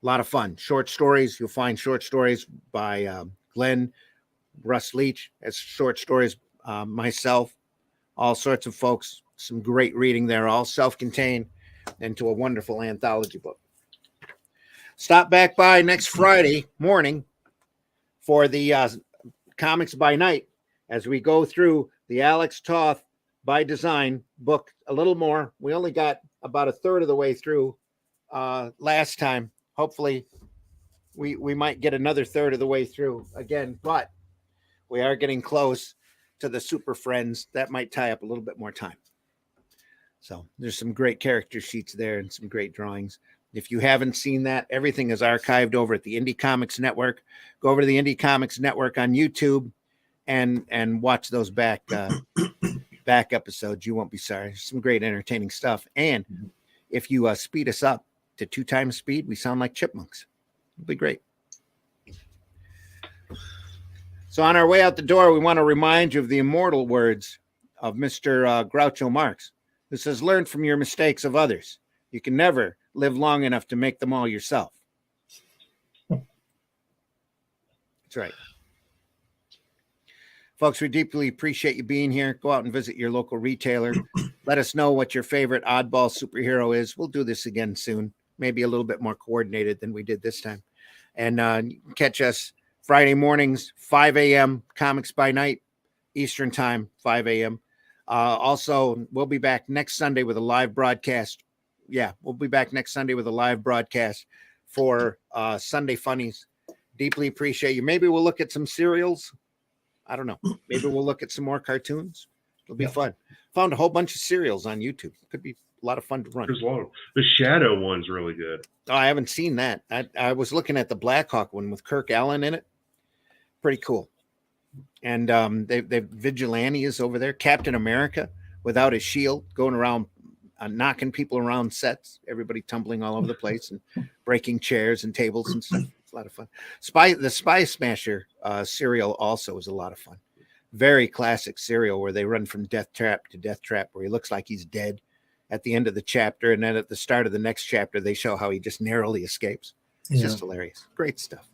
lot of fun. Short stories. You'll find short stories by Glenn, Russ Leach, as short stories, myself, all sorts of folks. Some great reading there, all self-contained into a wonderful anthology book. Stop back by next Friday morning for the Comics by Night as we go through the Alex Toth by Design book a little more. We only got about a third of the way through last time. Hopefully we might get another third of the way through again, but we are getting close to the Super Friends. That might tie up a little bit more time. So there's some great character sheets there and some great drawings. If you haven't seen that, everything is archived over at the Indie Comics Network. Go over to the Indie Comics Network on YouTube and watch those back episodes. You won't be sorry. Some great entertaining stuff. And if you speed us up to 2 times speed, we sound like chipmunks. It'll be great. So on our way out the door, we want to remind you of the immortal words of Mr. Groucho Marx, who says, learn from your mistakes of others. You can never live long enough to make them all yourself. That's right. Folks, we deeply appreciate you being here. Go out and visit your local retailer. Let us know what your favorite oddball superhero is. We'll do this again soon, maybe a little bit more coordinated than we did this time. And catch us Friday mornings, 5 a.m., Comics by Night, Eastern Time, 5 a.m. Also, we'll be back next Sunday with a live broadcast. Yeah, we'll be back next Sunday with a live broadcast for Sunday Funnies. Deeply appreciate you. Maybe we'll look at some serials. I don't know. Maybe we'll look at some more cartoons. It'll be fun. Found a whole bunch of serials on YouTube. Could be a lot of fun to run. There's a lot of the Shadow one's really good. Oh, I haven't seen that. I was looking at the Blackhawk one with Kirk Allen in it. Pretty cool. And they've Vigilantes over there. Captain America without his shield, going around knocking people around sets. Everybody tumbling all over the place and breaking chairs and tables and stuff. It's a lot of fun. The Spy Smasher serial also is a lot of fun. Very classic serial where they run from death trap to death trap, where he looks like he's dead at the end of the chapter, and then at the start of the next chapter, they show how he just narrowly escapes. It's just hilarious. Great stuff.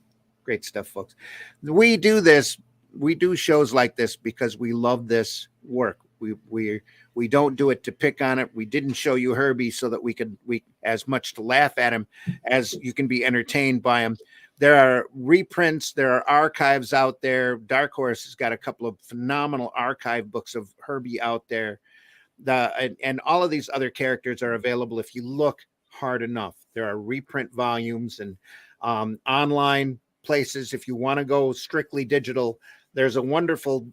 Great stuff, folks. We do this. We do shows like this because we love this work. We don't do it to pick on it. We didn't show you Herbie so that we as much to laugh at him as you can be entertained by him. There are reprints. There are archives out there. Dark Horse has got a couple of phenomenal archive books of Herbie out there. And all of these other characters are available if you look hard enough. There are reprint volumes and online places. If you want to go strictly digital, there's a wonderful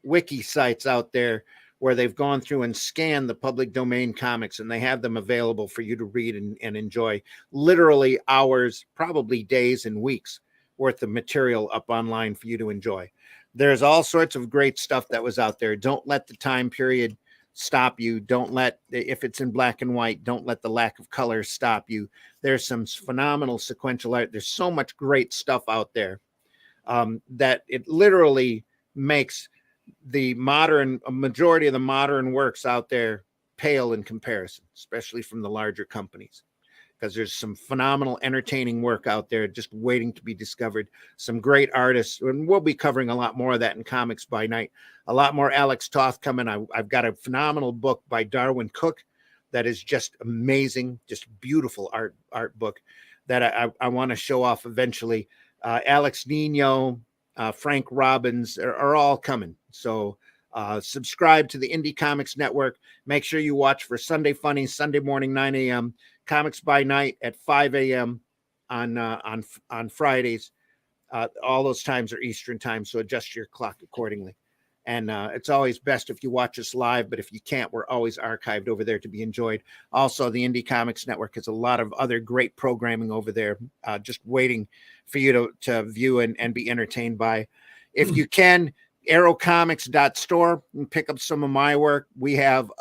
wiki sites out there where they've gone through and scanned the public domain comics, and they have them available for you to read and enjoy. Literally hours, probably days and weeks worth of material up online for you to enjoy. There's all sorts of great stuff that was out there. Don't let the time period stop you. Don't let, if it's in black and white, don't let the lack of color stop you. There's some phenomenal sequential art. There's so much great stuff out there that it literally makes the majority of the modern works out there pale in comparison, especially from the larger companies, because there's some phenomenal entertaining work out there just waiting to be discovered. Some great artists, and we'll be covering a lot more of that in Comics by Night. A lot more Alex Toth coming. I've got a phenomenal book by Darwin Cook that is just amazing, just beautiful art book that I want to show off eventually. Alex Nino, Frank Robbins are all coming. So subscribe to the Indie Comics Network. Make sure you watch for Sunday Funnies, Sunday morning, 9 a.m., Comics by Night at 5 a.m. on Fridays. All those times are Eastern time, so adjust your clock accordingly. And it's always best if you watch us live, but if you can't, we're always archived over there to be enjoyed. Also, the Indie Comics Network has a lot of other great programming over there, just waiting for you to view and be entertained by. If you can, aerocomics.store and pick up some of my work. We have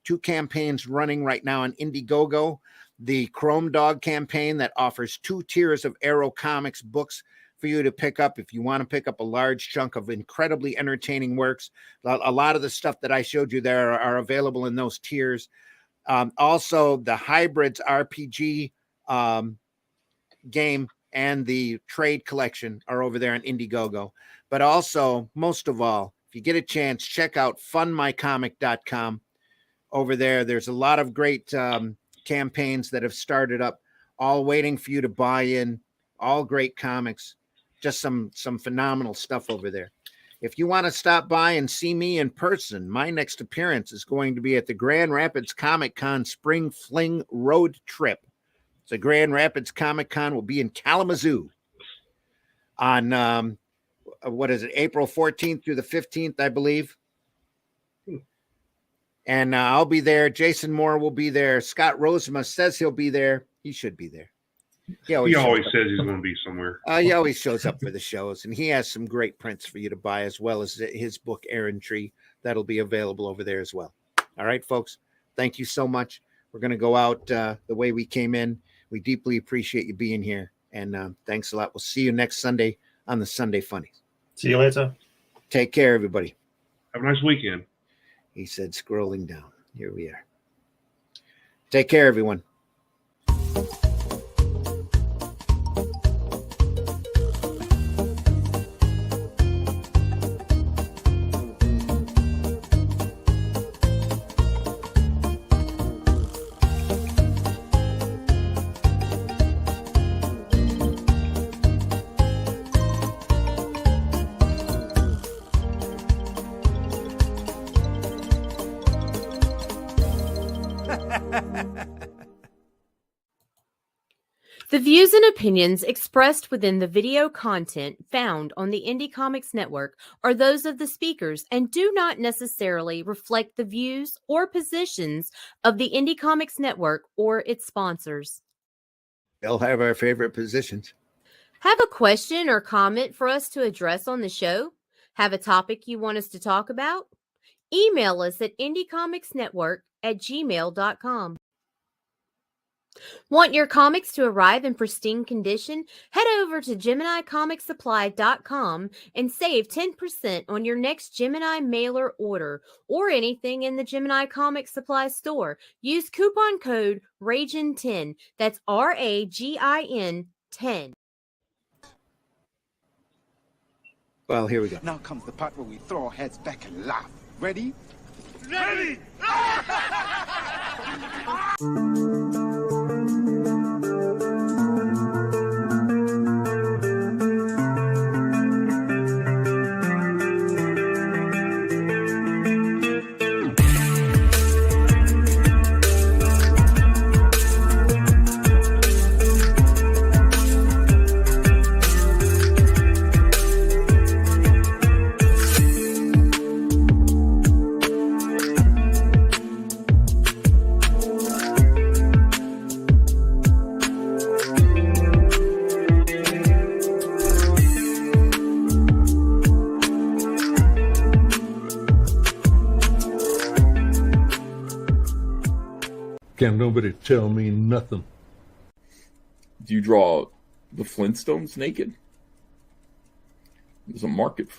2 campaigns running right now on Indiegogo. the Chrome Dog campaign that offers 2 tiers of Arrow Comics books for you to pick up if you want to pick up a large chunk of incredibly entertaining works. A lot of the stuff that I showed you there are available in those tiers. Also, the Hybrids RPG game and the trade collection are over there on Indiegogo. But also, most of all, if you get a chance, check out fundmycomic.com. Over there, there's a lot of great campaigns that have started up, all waiting for you to buy in, all great comics. Just some phenomenal stuff over there. If you want to stop by and see me in person, my next appearance is going to be at the Grand Rapids Comic Con Spring Fling Road Trip. So Grand Rapids Comic Con will be in Kalamazoo on, April 14th through the 15th, I believe. And I'll be there. Jason Moore will be there. Scott Rosema says he'll be there. He should be there. He always says he's going to be somewhere. He always shows up for the shows, and he has some great prints for you to buy, as well as his book, Errantry, that'll be available over there as well. All right, folks, thank you so much. We're going to go out the way we came in. We deeply appreciate you being here, and thanks a lot. We'll see you next Sunday on the Sunday Funnies. See you later. Take care, everybody. Have a nice weekend. He said, scrolling down. Here we are. Take care, everyone. The views and opinions expressed within the video content found on the Indie Comics Network are those of the speakers and do not necessarily reflect the views or positions of the Indie Comics Network or its sponsors. They'll have our favorite positions. Have a question or comment for us to address on the show? Have a topic you want us to talk about? Email us at indiecomicsnetwork@gmail.com. Want your comics to arrive in pristine condition? Head over to GeminiComicSupply.com and save 10% on your next Gemini mailer order or anything in the Gemini Comics Supply store. Use coupon code RAGIN10. That's RAGIN 10. Well, here we go. Now comes the part where we throw our heads back and laugh. Ready? Ready! Can't nobody tell me nothing. Do you draw the Flintstones naked? There's a market for